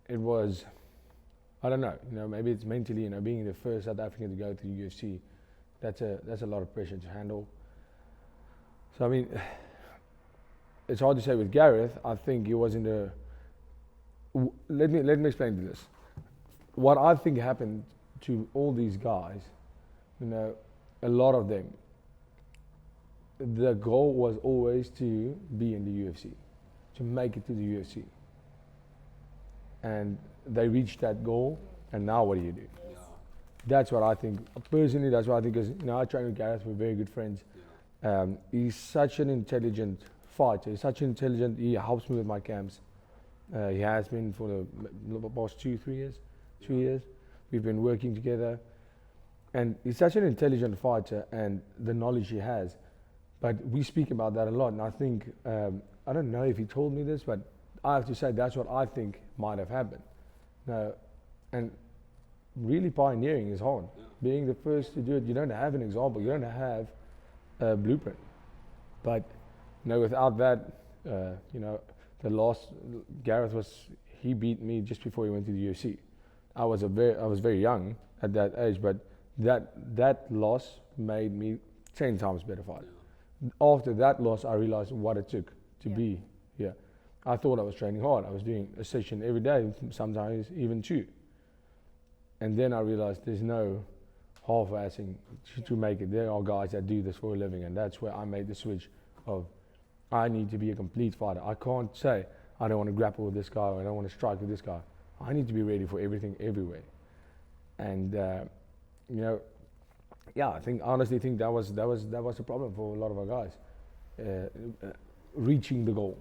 it was, I don't know, maybe it's mentally, being the first South African to go to the UFC, that's a lot of pressure to handle. So I mean, it's hard to say with Gareth. I think he was in the. Let me explain this. What I think happened to all these guys, a lot of them, the goal was always to be in the UFC, to make it to the UFC. And they reached that goal, and now what do you do? Yeah. That's what I think. Personally, that's what I think, because I train with Gareth, we're very good friends. Yeah. He's such an intelligent fighter. He helps me with my camps. He has been for the past 2 years. We've been working together. And he's such an intelligent fighter, and the knowledge he has. But we speak about that a lot, and I think, I don't know if he told me this, but I have to say that's what I think might have happened. And really pioneering is hard. Yeah. Being the first to do it, you don't have an example, you don't have a blueprint. But without that, the loss, Gareth he beat me just before he went to the UFC. I was very young at that age, but that loss made me 10 times better fighter. After that loss, I realized what it took to be here. I thought I was training hard. I was doing a session every day, sometimes even 2. And then I realized there's no half-assing to make it. There are guys that do this for a living, and that's where I made the switch of I need to be a complete fighter. I can't say I don't want to grapple with this guy or I don't want to strike with this guy. I need to be ready for everything, everywhere. And I honestly think that was a problem for a lot of our guys, reaching the goal.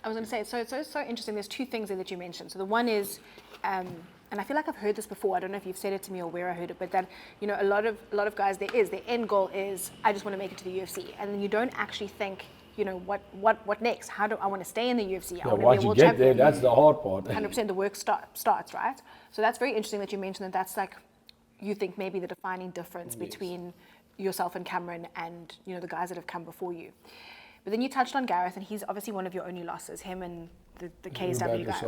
I was going to say, so it's so interesting. There's 2 things there that you mentioned. So the one is, and I feel like I've heard this before. I don't know if you've said it to me or where I heard it, but that a lot of guys, their end goal is I just want to make it to the UFC, and then you don't actually think, what next? How do I want to stay in the UFC? I want to be a once you world get champion. there, that's the hard part. 100% the work starts, right? So that's very interesting that you mentioned that. That's like, you think maybe the defining difference between yourself and Cameron and the guys that have come before you. But then you touched on Gareth, and he's obviously one of your only losses. Him and the KSW guy,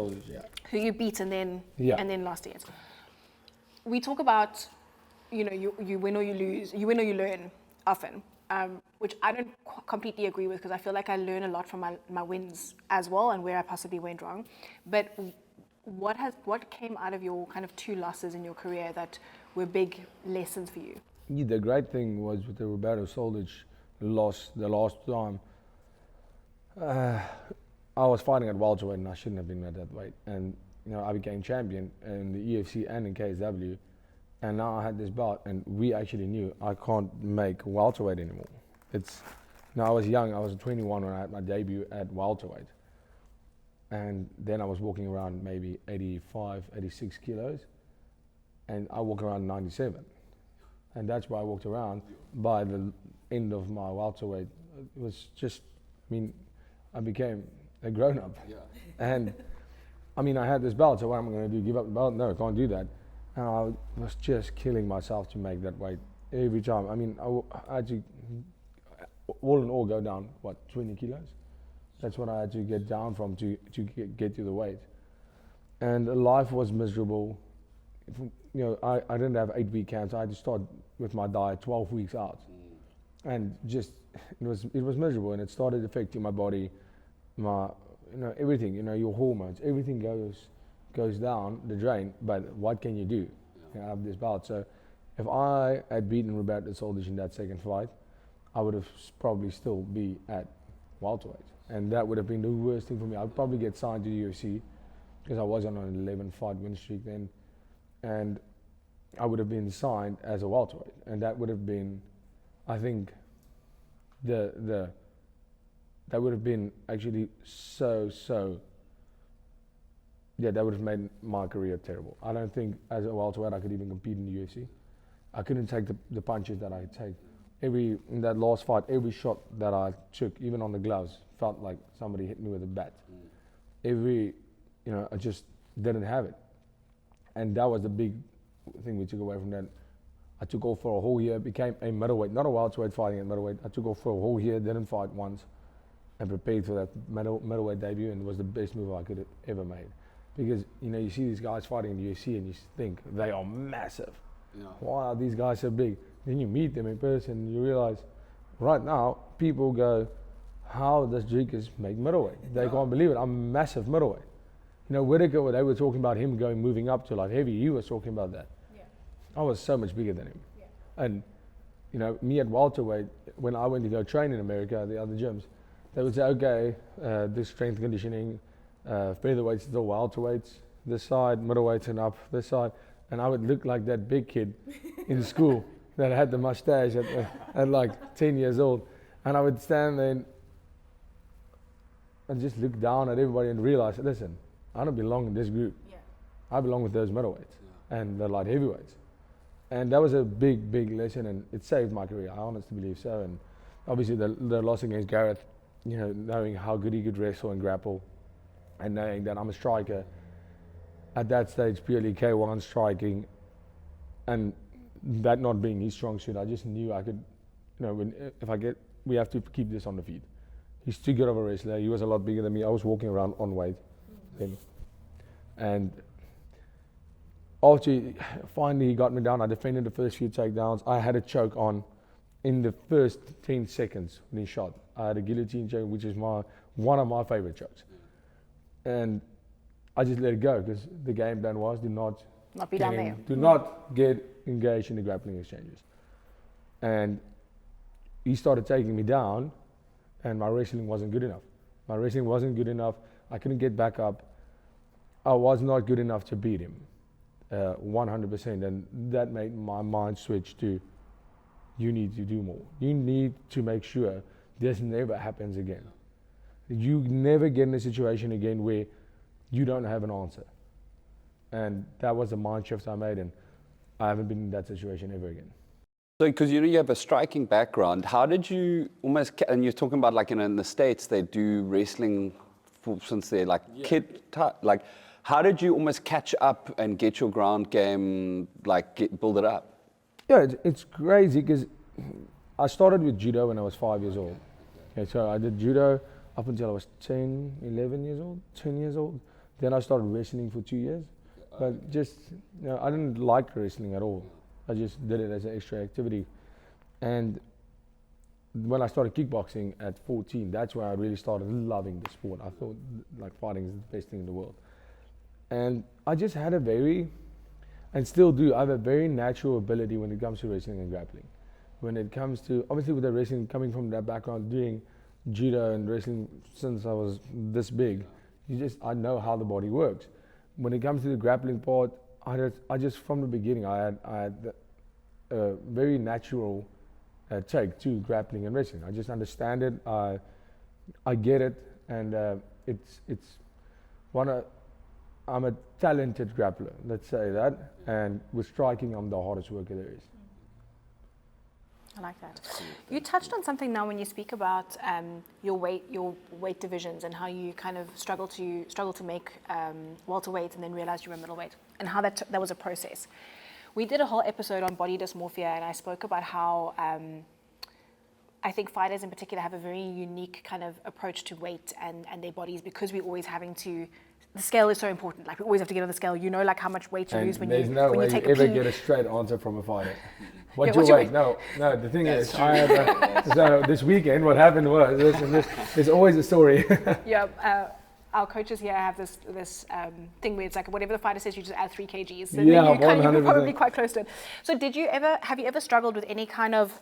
who you beat and then lost against. We talk about, you win or you lose, you win or you learn often, which I don't completely agree with, because I feel like I learn a lot from my wins as well and where I possibly went wrong. But what came out of your kind of 2 losses in your career that were big lessons for you? Yeah, the great thing was with the Roberto Soldic loss the last time. I was fighting at welterweight and I shouldn't have been at that weight. And I became champion in the UFC and in KSW. And now I had this bout, and we actually knew I can't make welterweight anymore. I was young. I was 21 when I had my debut at welterweight. And then I was walking around maybe 85, 86 kilos. And I walk around 97. And that's where I walked around. By the end of my welterweight, it was just, I became a grown-up. Yeah. And, I had this belt, so what am I going to do? Give up the belt? No, I can't do that. And I was just killing myself to make that weight every time. I had to, all in all, go down, 20 kilos? That's what I had to get down from to get to the weight. And life was miserable. I didn't have 8-week camps. I had to start with my diet 12 weeks out. And just, it was miserable, and it started affecting my body, my, everything, your hormones, everything goes down the drain. But what can you do? I have this bout. So if I had beaten Roberto Soldic in that second fight, I would have probably still be at welterweight. And that would have been the worst thing for me. I'd probably get signed to the UFC, because I was on an 11-fight win streak then. And I would have been signed as a welterweight. And that would have been, I think, that would have been actually that would have made my career terrible. I don't think as a welterweight I could even compete in the UFC. I couldn't take the punches that I take. In that last fight, every shot that I took, even on the gloves, felt like somebody hit me with a bat. I just didn't have it. And that was the big thing we took away from that. I took off for a whole year, became a middleweight, not a welterweight fighting at middleweight. I took off for a whole year, didn't fight once, and prepared for that middleweight debut, and it was the best move I could have ever made. Because, you see these guys fighting in the UFC and you think they are massive. Yeah. Why are these guys so big? Then you meet them in person and you realize, right now, people go, how does Dricus make middleweight? They can't believe it. I'm massive middleweight. Whittaker, they were talking about him moving up to light heavy. He was talking about that. Yeah. I was so much bigger than him. Yeah. And, me at welterweight, when I went to go train in America, the other gyms, they would say, okay, this strength conditioning, featherweights to the welterweights, this side, middleweights and up, this side. And I would look like that big kid in school that had the mustache at like 10 years old. And I would stand there and just look down at everybody and realize, listen, I don't belong in this group. Yeah. I belong with those middleweights and the light heavyweights. And that was a big, big lesson, and it saved my career. I honestly believe so. And obviously the loss against Gareth, knowing how good he could wrestle and grapple, and knowing that I'm a striker at that stage, purely K1 striking, and that not being his strong suit, I just knew I could, we have to keep this on the feet. He's too good of a wrestler. He was a lot bigger than me. I was walking around on weight then. And after finally he got me down, I defended the first few takedowns. I had a choke on in the first 10 seconds when he shot. I had a guillotine choke, which is one of my favorite chokes. And I just let it go because the game plan was do not be down there. Do not get engaged in the grappling exchanges. And he started taking me down, and my wrestling wasn't good enough. My wrestling wasn't good enough. I couldn't get back up. I was not good enough to beat him, 100%. And that made my mind switch to, you need to do more. You need to make sure this never happens again. You never get in a situation again where you don't have an answer. And that was the mind shift I made, and I haven't been in that situation ever again. So, because you have a striking background, how did you almost, and you're talking about like in the States, they do wrestling since they're like like, how did you almost catch up and get your ground game, like build it up? Yeah, it's crazy because I started with judo when I was 5 years old. Okay, so I did judo up until I was 10 years old. Then I started wrestling for 2 years. But just, I didn't like wrestling at all. I just did it as an extra activity. And when I started kickboxing at 14, that's where I really started loving the sport. I thought like fighting is the best thing in the world. And I just had and still do, I have a very natural ability when it comes to wrestling and grappling. When it comes to, obviously with the wrestling, coming from that background, doing judo and wrestling since I was this big, I know how the body works. When it comes to the grappling part, I just from the beginning, I had a very natural take to grappling and wrestling. I just understand it, I get it, and I'm a talented grappler, let's say that, and with striking, I'm the hardest worker there is. I like that. You touched on something now when you speak about your weight divisions and how you kind of struggle to make welterweight and then realize you were middleweight, and how that was a process. We did a whole episode on body dysmorphia, and I spoke about how I think fighters in particular have a very unique kind of approach to weight and their bodies, because we're always having to. The scale is so important. Like, we always have to get on the scale. You know, like how much weight you lose when you take a pee. There's no way you ever get a straight answer from a fighter. What's your weight? No. The thing is, so this weekend, what happened was this. There's always a story. Yeah. Our coaches here have this thing where it's like whatever the fighter says, you just add 3 kgs. So yeah, you're probably quite close to it. So have you ever struggled with any kind of,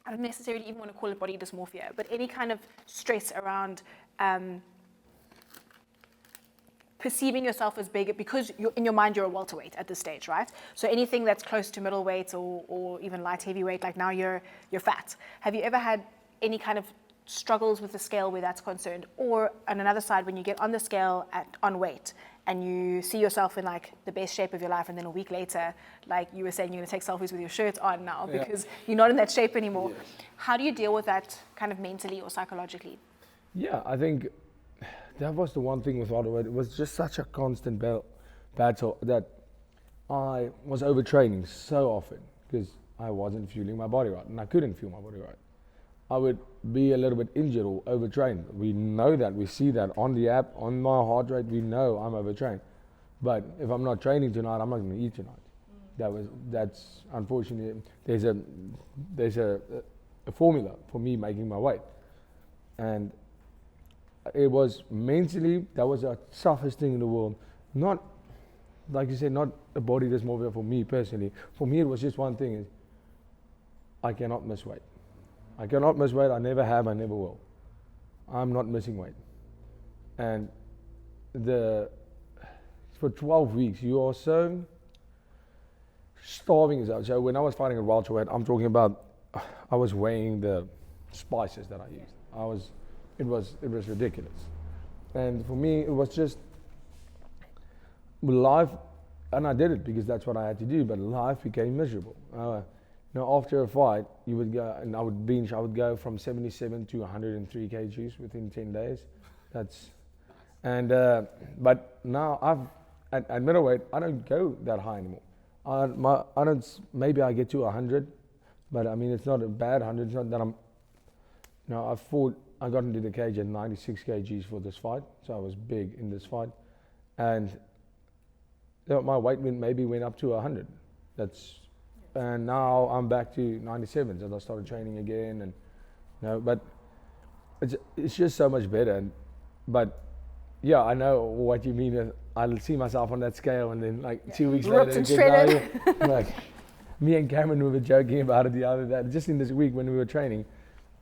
I don't necessarily even want to call it body dysmorphia, but any kind of stress around perceiving yourself as big, because in your mind you're a welterweight at this stage, right? So anything that's close to middleweight or even light heavyweight, like now you're fat. Have you ever had any kind of struggles with the scale where that's concerned? Or on another side, when you get on the scale on weight and you see yourself in like the best shape of your life, and then a week later, like you were saying, you're going to take selfies with your shirt on now because you're not in that shape anymore. Yeah. How do you deal with that kind of mentally or psychologically? Yeah, I think that was the one thing with welterweight. It was just such a constant battle that I was overtraining so often because I wasn't fueling my body right, and I couldn't fuel my body right. I would be a little bit injured or overtrained. We know that, we see that on the app, on my heart rate, we know I'm overtrained. But if I'm not training tonight, I'm not going to eat tonight. That's unfortunately, there's a formula for me making my weight. And it was mentally, that was the toughest thing in the world. Not, like you said, not a body dysmorphia for me personally. For me, it was just one thing, is I cannot miss weight. I cannot miss weight, I never have, I never will. I'm not missing weight. And for 12 weeks, you are so starving yourself. So when I was fighting at welterweight, I'm talking about, I was weighing the spices that I used. It was ridiculous. And for me, it was just life, and I did it because that's what I had to do, but life became miserable. After a fight, you would go, and I would bench, I would go from 77 to 103 kgs within 10 days. But now at middleweight, I don't go that high anymore. Maybe I get to 100, but I mean, it's not a bad 100. It's not that I've fought I got into the cage at 96 kgs for this fight, so I was big in this fight, and my weight maybe went up to 100. And now I'm back to 97, and I started training again, and but it's just so much better. But yeah, I know what you mean. I'll see myself on that scale, and then like 2 weeks Ripped later, and shredded. like me and Cameron were joking about it the other day, just in this week when we were training,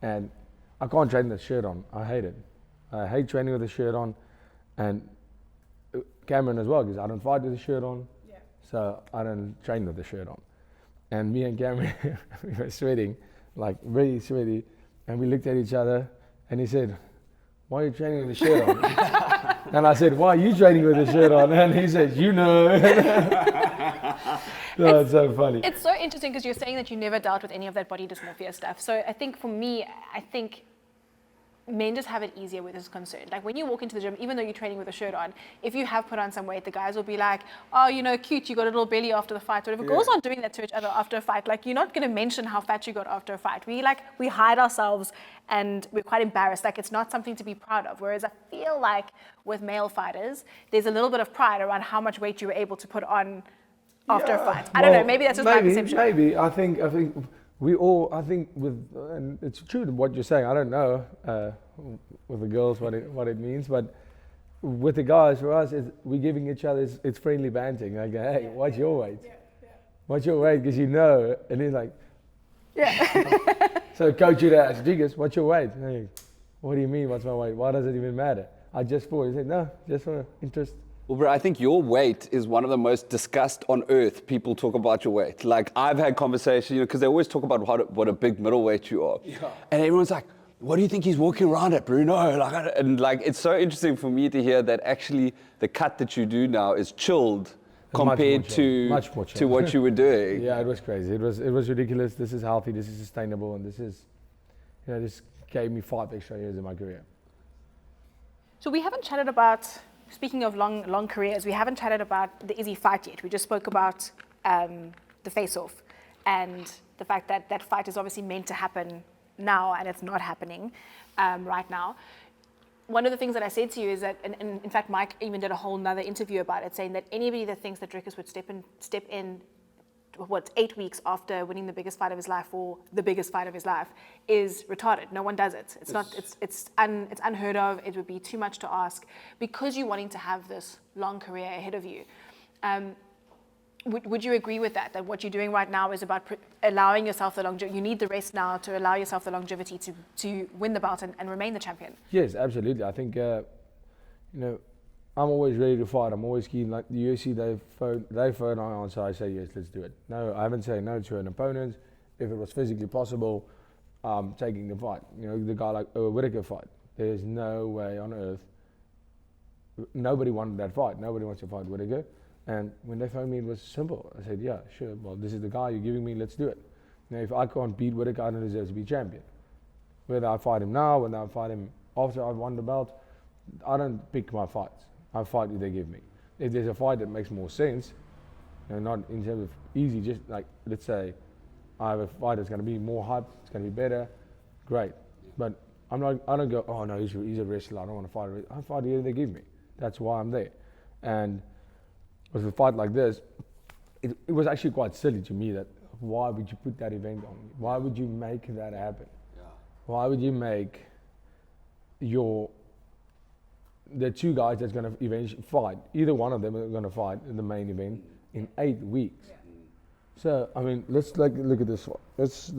and I can't train with the shirt on. I hate it. I hate training with the shirt on, and Cameron as well, because I don't fight with the shirt on, so I don't train with the shirt on. And me and Cameron, we were sweating, like really sweaty, and we looked at each other, and he said, "Why are you training with the shirt on?" And I said, "Why are you training with the shirt on?" And he said, "You know." No, it's so funny. It's so interesting because you're saying that you never dealt with any of that body dysmorphia stuff. So I think for me, men just have it easier with this concern. Like when you walk into the gym, even though you're training with a shirt on, if you have put on some weight, the guys will be like, "Oh, cute, you got a little belly after the fight." Whatever. Girls aren't doing that to each other after a fight. Like you're not going to mention how fat you got after a fight. We hide ourselves and we're quite embarrassed. Like it's not something to be proud of. Whereas I feel like with male fighters, there's a little bit of pride around how much weight you were able to put on after a fight. I don't know. Maybe that's just my perception. Maybe I think we all. I think and it's true to what you're saying. I don't know with the girls what it means, but with the guys, for us, we're giving each other it's friendly banting. Like, hey, what's your weight? What's your weight? Because and he's like, So coach would ask, "Dricus, what's your weight?" Hey, what do you mean? What's my weight? Why does it even matter? I just fought. He said, "No, just for interest." Well, bro, I think your weight is one of the most discussed on earth. People talk about your weight. Like, I've had conversations, because they always talk about what a big middleweight you are. Yeah. And everyone's like, "What do you think he's walking around at, Bruno?" It's so interesting for me to hear that actually the cut that you do now is chilled compared much more to what you were doing. Yeah, it was crazy. It was ridiculous. This is healthy. This is sustainable, and this gave me 5 extra years in my career. So we haven't chatted about. Speaking of long careers, we haven't chatted about the Izzy fight yet. We just spoke about the face-off and the fact that that fight is obviously meant to happen now and it's not happening right now. One of the things that I said to you is that, and in fact, Mike even did a whole nother interview about it, saying that anybody that thinks that Dricus would step in 8 weeks after winning the biggest fight of his life or the biggest fight of his life is retarded. No one does it. It's unheard of. It would be too much to ask because you're wanting to have this long career ahead of you. Would you agree with that? That what you're doing right now is about allowing yourself the longevity. You need the rest now to allow yourself the longevity to win the belt and remain the champion. Yes, absolutely. I think I'm always ready to fight. I'm always keen. Like the UFC, they phone, I answer, I say yes, let's do it. No, I haven't said no to an opponent. If it was physically possible, I'm taking the fight. The guy like Whittaker fight. There's no way on earth. Nobody wanted that fight. Nobody wants to fight Whittaker. And when they phoned me, it was simple. I said, yeah, sure. Well, this is the guy you're giving me. Let's do it. Now, if I can't beat Whittaker, I don't deserve to be champion. Whether I fight him now, whether I fight him after I've won the belt, I don't pick my fights. I fight if they give me. If there's a fight that makes more sense, not in terms of easy, just like, let's say, I have a fight that's going to be more hype, it's going to be better, great. But I don't go, "Oh no, he's a wrestler, I don't want to fight. I fight if they give me. That's why I'm there. And with a fight like this, it was actually quite silly to me that why would you put that event on? Why would you make that happen? Yeah. Why would you make the two guys that's going to eventually fight, either one of them are going to fight in the main event in 8 weeks. Yeah. So, I mean, let's look at this one. Let's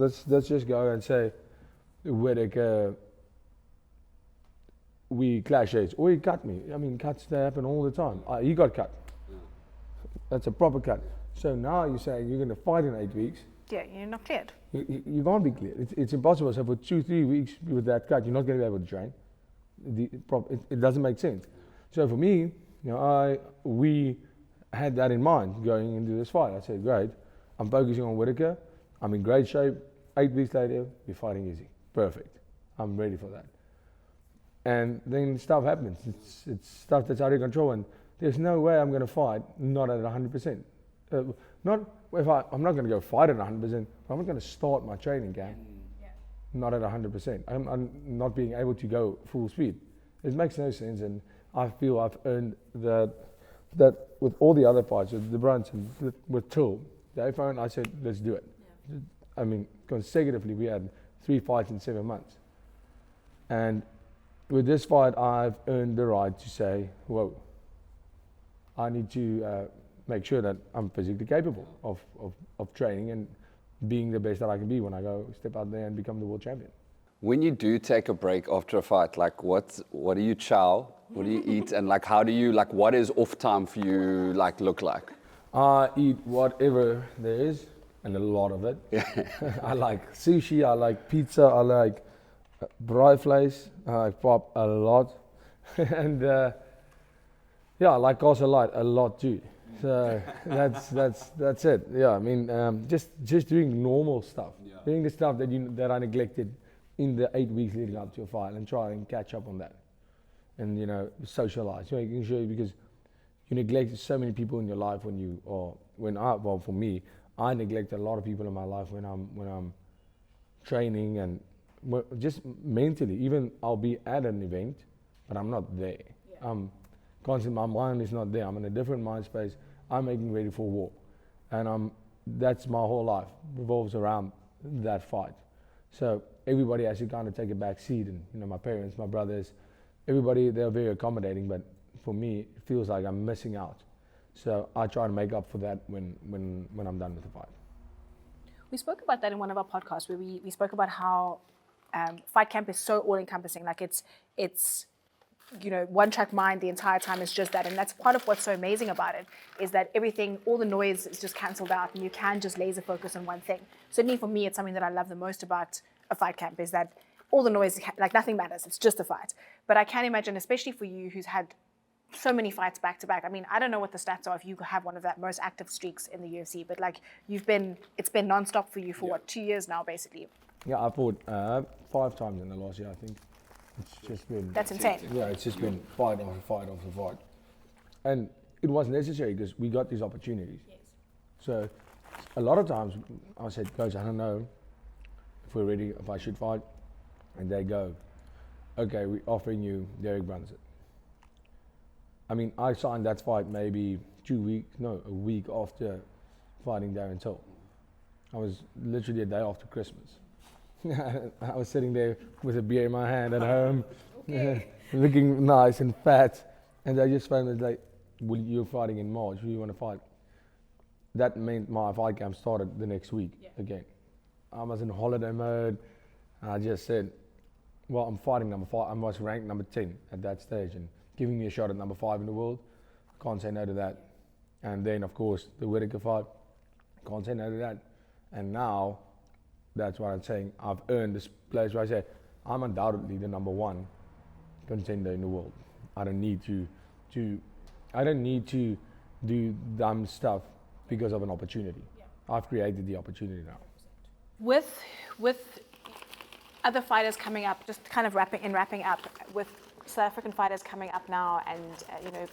just go and say, Whittaker, we clash heads, or he cut me. I mean, cuts they happen all the time. He got cut. Yeah. That's a proper cut. So now you're saying you're going to fight in 8 weeks. Yeah, you're not cleared. You can't be cleared. It's impossible. So for 2-3 weeks with that cut, you're not going to be able to train. It doesn't make sense. So for me, we had that in mind going into this fight. I said, great, I'm focusing on Whittaker. I'm in great shape. 8 weeks later, we're fighting Izzy. Perfect. I'm ready for that. And then stuff happens. It's stuff that's out of control, and there's no way I'm going to fight not at 100%. I'm not going to go fight at 100%, but I'm not going to start my training camp not at 100%. I'm not being able to go full speed. It makes no sense, and I feel I've earned that with all the other fights, with the Brunson, with Till, the iPhone, I said, let's do it. Yeah. I mean, consecutively, we had 3 fights in 7 months. And with this fight, I've earned the right to say, whoa, I need to make sure that I'm physically capable of training and being the best that I can be when I go step out there and become the world champion. When you do take a break after a fight, like what do you chow? What do you eat? And like, how do you, like, what is off time for you, like, look like? I eat whatever there is, and a lot of it. I like sushi, I like pizza, I like braai vlees, I like pop a lot. And yeah, I like also light a lot too. So that's it. Yeah, I mean, just doing normal stuff, doing the stuff that I neglected in the 8 weeks leading up to a fight, and try and catch up on that, and socialize, making sure, because you neglect so many people in your life well, for me, I neglect a lot of people in my life when I'm training, and just mentally. Even I'll be at an event, but I'm not there. Yeah. Constantly, my mind is not there. I'm in a different mind space. I'm making ready for war, and that's my whole life revolves around that fight. So everybody has to kind of take a back seat, and my parents, my brothers, everybody, they're very accommodating, but for me, it feels like I'm missing out. So I try to make up for that when I'm done with the fight. We spoke about that in one of our podcasts, where we spoke about how fight camp is so all-encompassing. Like it's one track mind the entire time. Is just that, and that's part of what's so amazing about it, is that everything, all the noise is just cancelled out, and you can just laser focus on one thing. Certainly for me, it's something that I love the most about a fight camp, is that all the noise, like, nothing matters, it's just a fight. But I can imagine, especially for you who's had so many fights back to back. I mean, I don't know what the stats are if you have one of that most active streaks in the UFC, but like it's been nonstop for you for 2 years now, basically. Yeah, I fought 5 times in the last year, I think. It's just been... That's insane. Yeah, it's just been fight after fight after fight. And it was necessary because we got these opportunities. Yes. So a lot of times I said, Coach, I don't know if we're ready, if I should fight. And they go, okay, we're offering you Derek Brunson. I mean, I signed that fight maybe a week after fighting Darren Till. I was literally a day after Christmas. I was sitting there with a beer in my hand at home, looking nice and fat, and they just found it like, well, you're fighting in March, who do you want to fight? That meant my fight camp started the next week again. I was in holiday mode, and I just said, well, I'm fighting number 5. I was ranked number 10 at that stage, and giving me a shot at number 5 in the world, can't say no to that. And then, of course, the Whittaker fight, can't say no to that. And now, that's what I'm saying, I've earned this place where I say, I'm undoubtedly the number 1 contender in the world. I don't need to do dumb stuff because of an opportunity. Yeah. I've created the opportunity now. With other fighters coming up, just kind of wrapping up, with South African fighters coming up now, and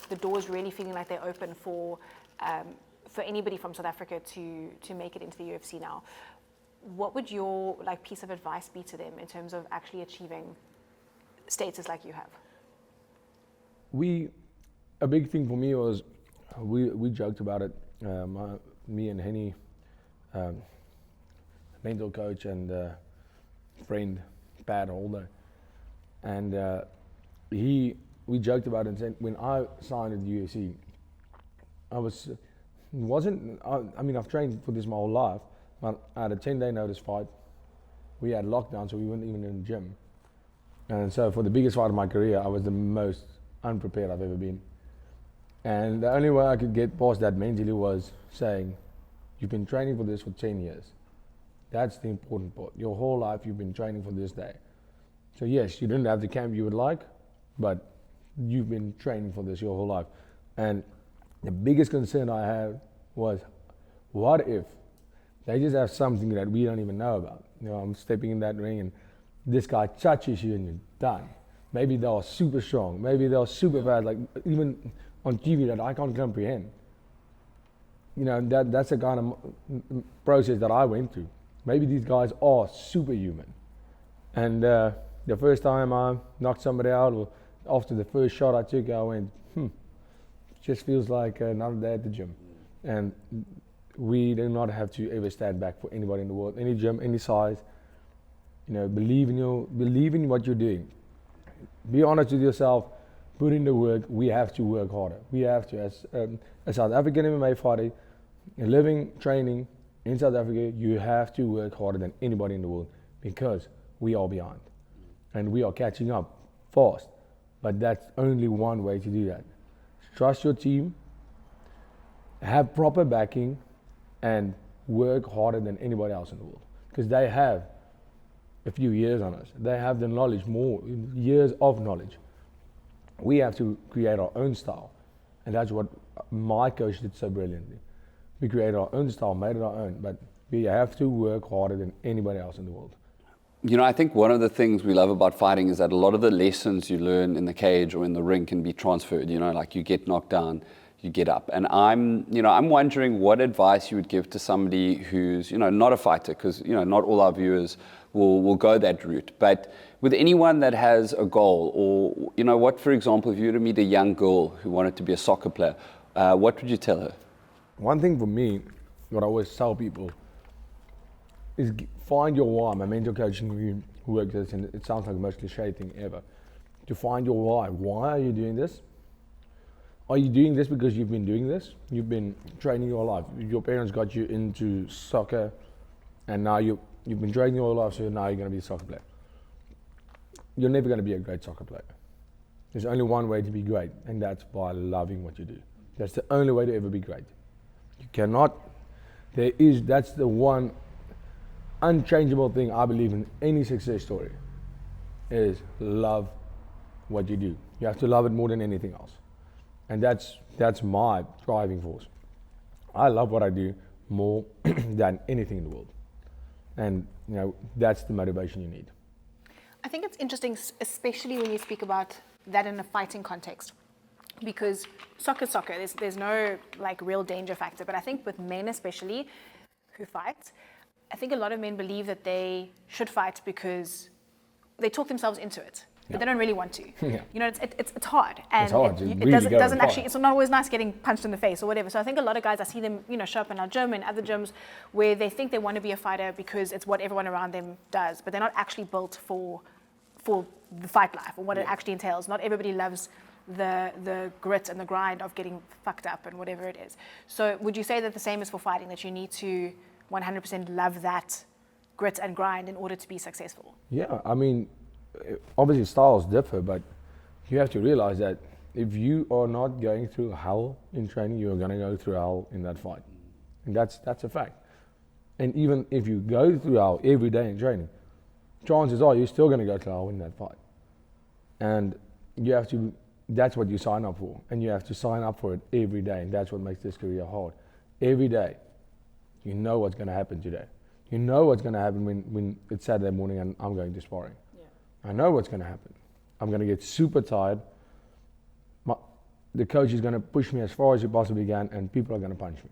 the doors really feeling like they're open for anybody from South Africa to make it into the UFC now. What would your piece of advice be to them in terms of actually achieving status like you have? A big thing for me was, we joked about it, me and Henny, mental coach and friend, Pat Holder, and we joked about it and said, when I signed at the UFC, I've trained for this my whole life, but I had a 10-day notice fight. We had lockdown, so we weren't even in the gym. And so for the biggest fight of my career, I was the most unprepared I've ever been. And the only way I could get past that mentally was saying, you've been training for this for 10 years. That's the important part. Your whole life you've been training for this day. So yes, you didn't have the camp you would like, but you've been training for this your whole life. And the biggest concern I had was, what if they just have something that we don't even know about? I'm stepping in that ring and this guy touches you and you're done. Maybe they are super strong. Maybe they are super fast, like even on TV that I can't comprehend. That's the kind of process that I went through. Maybe these guys are superhuman. And the first time I knocked somebody out, or after the first shot I took, I went, just feels like another day at the gym. And we do not have to ever stand back for anybody in the world, any gym, any size. You know, believe in what you're doing. Be honest with yourself. Put in the work. We have to work harder. We have to, as a South African MMA fighter, living, training in South Africa, you have to work harder than anybody in the world because we are behind. And we are catching up fast. But that's only one way to do that. Trust your team, have proper backing, and work harder than anybody else in the world. Because they have a few years on us. They have the knowledge, more years of knowledge. We have to create our own style. And that's what my coach did so brilliantly. We created our own style, made it our own, but we have to work harder than anybody else in the world. You know, I think one of the things we love about fighting is that a lot of the lessons you learn in the cage or in the ring can be transferred. You know, like you get knocked down, you get up. And I'm wondering what advice you would give to somebody who's, not a fighter, because, not all our viewers will go that route. But with anyone that has a goal, or, what, for example, if you were to meet a young girl who wanted to be a soccer player, what would you tell her? One thing for me, what I always tell people, is find your why. My mental coaching works this, and it sounds like the most cliche thing ever. To find your why. Why are you doing this? Are you doing this because you've been doing this? You've been training your life. Your parents got you into soccer, and now you've been training your life, so now you're going to be a soccer player. You're never going to be a great soccer player. There's only one way to be great, and that's by loving what you do. That's the only way to ever be great. You cannot. That's the one unchangeable thing I believe in any success story, is love what you do. You have to love it more than anything else. And that's my driving force. I love what I do more than anything in the world. And that's the motivation you need. I think it's interesting, especially when you speak about that in a fighting context, because soccer, there's no real danger factor. But I think with men especially who fight, I think a lot of men believe that they should fight because they talk themselves into it, but they don't really want to. Yeah. It's hard, and it's hard. it doesn't actually. It's not always nice getting punched in the face or whatever. So I think a lot of guys, I see them, show up in our gym and other gyms where they think they want to be a fighter because it's what everyone around them does, but they're not actually built for the fight life or what it actually entails. Not everybody loves the grit and the grind of getting fucked up and whatever it is. So would you say that the same is for fighting, that you need to 100% love that grit and grind in order to be successful? Yeah, I mean, obviously styles differ, but you have to realize that if you are not going through hell in training, you are going to go through hell in that fight. And that's a fact. And even if you go through hell every day in training, chances are you're still going to go through hell in that fight. And that's what you sign up for. And you have to sign up for it every day. And that's what makes this career hard. Every day, you know what's going to happen today. You know what's going to happen when it's Saturday morning and I'm going to sparring. Yeah. I know what's going to happen. I'm going to get super tired. The coach is going to push me as far as he possibly can, and people are going to punch me.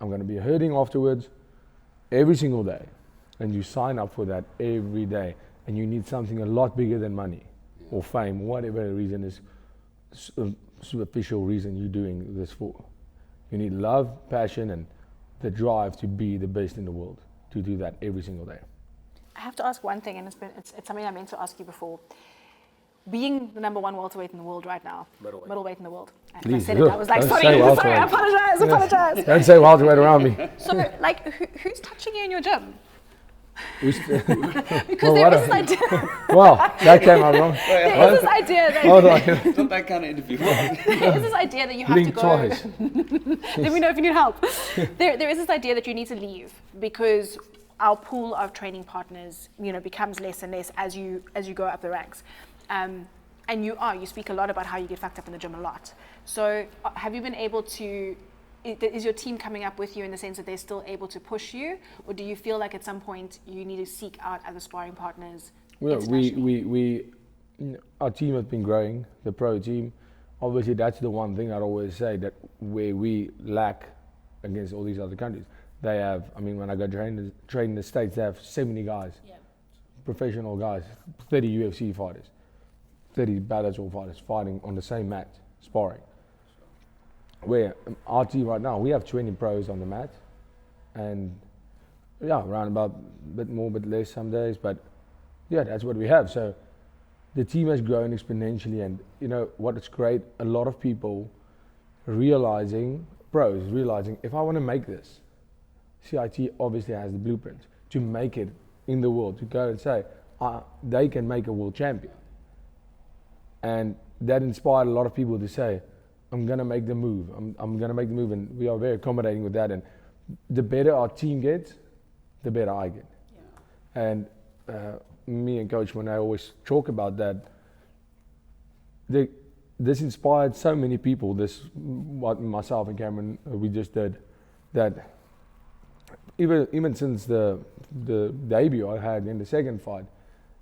I'm going to be hurting afterwards every single day. And you sign up for that every day. And you need something a lot bigger than money or fame, whatever the reason is, superficial reason you're doing this for. You need love, passion, and the drive to be the best in the world, to do that every single day. I have to ask one thing, and it's something I meant to ask you before. Being the number one welterweight in the world right now, middleweight in the world. I said it, I was like, sorry, I apologize. Don't say welterweight around me. So, who's touching you in your gym? Because well, there is this idea. Well, that came out wrong. There is this idea that It's not that kind of interview. there is this idea that you have to go. Twice. Let me know if you need help. There is this idea that you need to leave because our pool of training partners, becomes less and less as you go up the ranks. And you speak a lot about how you get fucked up in the gym a lot. So have you been able to? Is your team coming up with you in the sense that they're still able to push you, or do you feel like at some point you need to seek out other sparring partners? Well, our team has been growing, the pro team. Obviously, that's the one thing I'd always say, that where we lack against all these other countries. They have, when I go train in the States, they have 70 guys professional guys, 30 UFC fighters, 30 Bellator fighters fighting on the same mat, sparring. Where our team right now, we have 20 pros on the mat, and yeah, around about a bit more, bit less some days, but yeah, that's what we have. So the team has grown exponentially, and you know what is great, a lot of people realizing, pros realizing, if I want to make this, CIT obviously has the blueprint to make it in the world, to go and say, they can make a world champion. And that inspired a lot of people to say, I'm going to make the move, I'm going to make the move, and we are very accommodating with that. And the better our team gets, the better I get. Yeah. And me and Coach Monet always talk about that. This inspired so many people, what myself and Cameron, we just did, that even since the debut I had in the second fight,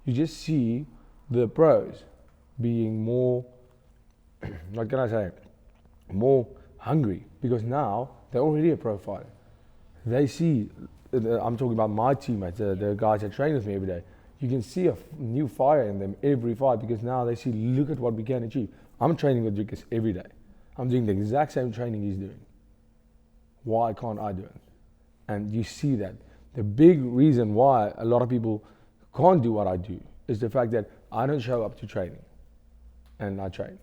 you just see the pros being more, what can I say, more hungry, because now they're already a pro fighter. They see, I'm talking about my teammates, the guys that train with me every day. You can see a new fire in them every fight, because now they see, look at what we can achieve. I'm training with Dricus every day. I'm doing the exact same training he's doing. Why can't I do it? And you see that. The big reason why a lot of people can't do what I do is the fact that I don't show up to training and I train.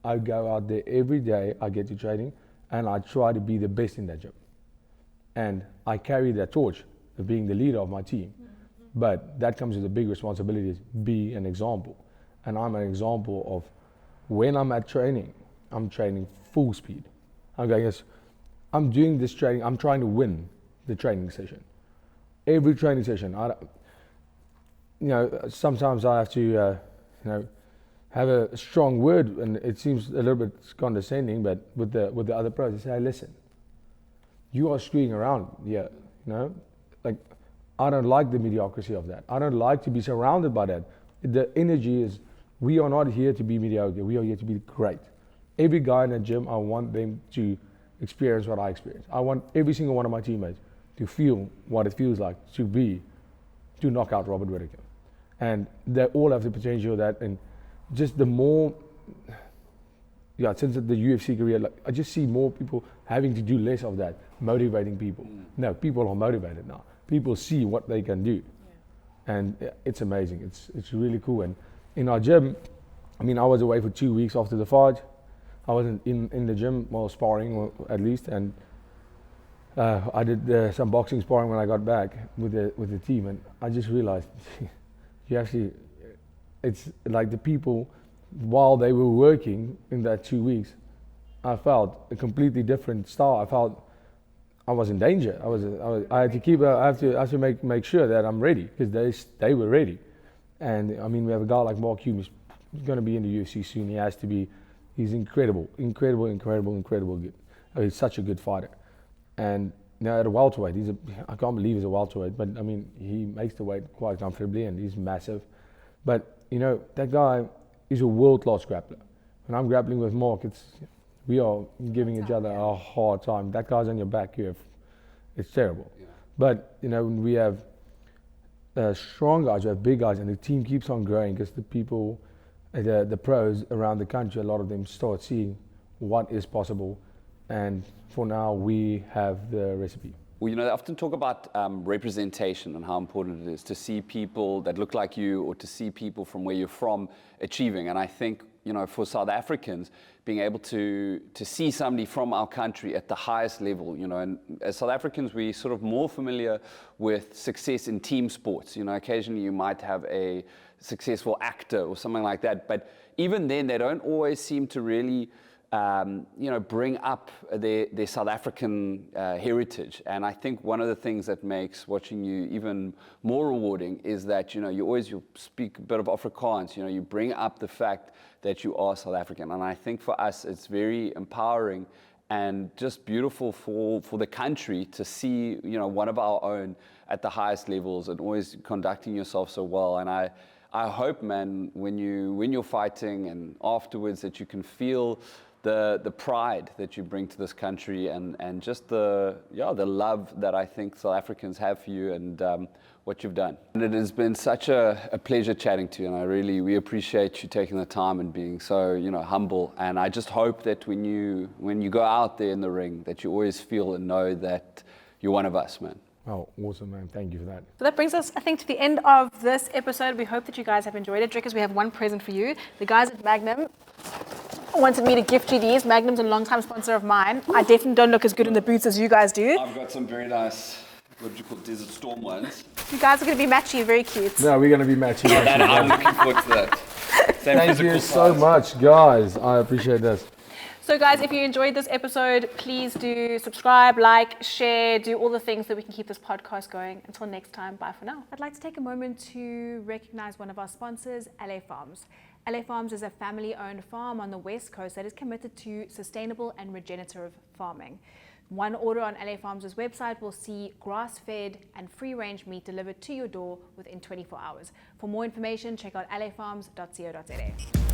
I go out there every day, I get to training, and I try to be the best in that gym. And I carry that torch of being the leader of my team. But that comes with a big responsibility, is be an example. And I'm an example of, when I'm at training, I'm training full speed. I'm going, yes, I'm doing this training, I'm trying to win the training session. Every training session, sometimes I have to, have a strong word, and it seems a little bit condescending, but with the other pros, I say, hey, listen, you are screwing around here, like, I don't like the mediocrity of that. I don't like to be surrounded by that. The energy is, we are not here to be mediocre, we are here to be great. Every guy in the gym, I want them to experience what I experience. I want every single one of my teammates to feel what it feels like to knock out Robert Whittaker. And they all have the potential of that, and just the more, since the UFC career, like, I just see more people having to do less of that, motivating people. No, people are motivated now. People see what they can do. Yeah. And it's amazing. It's really cool. And in our gym, I was away for 2 weeks after the fight. I wasn't in the gym while sparring, or at least, and I did some boxing sparring when I got back with the team, and I just realized it's like the people, while they were working in that 2 weeks, I felt a completely different style. I felt I was in danger. I had to keep. I have to make sure that I'm ready, because they were ready. And we have a guy like Mark Hume. He's going to be in the UFC soon. He has to be. He's incredible good. He's such a good fighter. And now at a welterweight, I can't believe he's a welterweight, but he makes the weight quite comfortably, and he's massive. But that guy is a world-class grappler. When I'm grappling with Mark, we are giving each other a hard time. That guy's on your back here, it's terrible. Yeah. But when we have strong guys, we have big guys, and the team keeps on growing, because the people, the pros around the country, a lot of them start seeing what is possible. And for now, we have the recipe. Well, they often talk about representation and how important it is to see people that look like you, or to see people from where you're from achieving. And I think, for South Africans, being able to see somebody from our country at the highest level, and as South Africans, we're sort of more familiar with success in team sports. Occasionally you might have a successful actor or something like that, but even then they don't always seem to really bring up their South African heritage. And I think one of the things that makes watching you even more rewarding is that, you speak a bit of Afrikaans, you bring up the fact that you are South African. And I think for us, it's very empowering and just beautiful for the country to see, one of our own at the highest levels and always conducting yourself so well. And I hope, man, when you're fighting and afterwards, that you can feel the pride that you bring to this country, and just the love that I think South Africans have for you, and what you've done. And it has been such a pleasure chatting to you, and we appreciate you taking the time and being so, humble. And I just hope that when you go out there in the ring, that you always feel and know that you're one of us, man. Oh, awesome, man. Thank you for that. So that brings us, I think, to the end of this episode. We hope that you guys have enjoyed it. Dricus, we have one present for you. The guys at Magnum wanted me to gift you these. Magnum's a long-time sponsor of mine. I definitely don't look as good in the boots as you guys do. I've got some very nice, what do you call, Desert Storm ones. You guys are going to be matchy, very cute. No, we're going to be matching. I'm looking forward to that. Thank you so much, guys. I appreciate this. So guys, if you enjoyed this episode, please do subscribe, like, share, do all the things that we can keep this podcast going. Until next time, bye for now. I'd like to take a moment to recognize one of our sponsors, LA Farms. LA Farms is a family-owned farm on the West Coast that is committed to sustainable and regenerative farming. One order on LA Farms' website will see grass-fed and free-range meat delivered to your door within 24 hours. For more information, check out lafarms.co.za.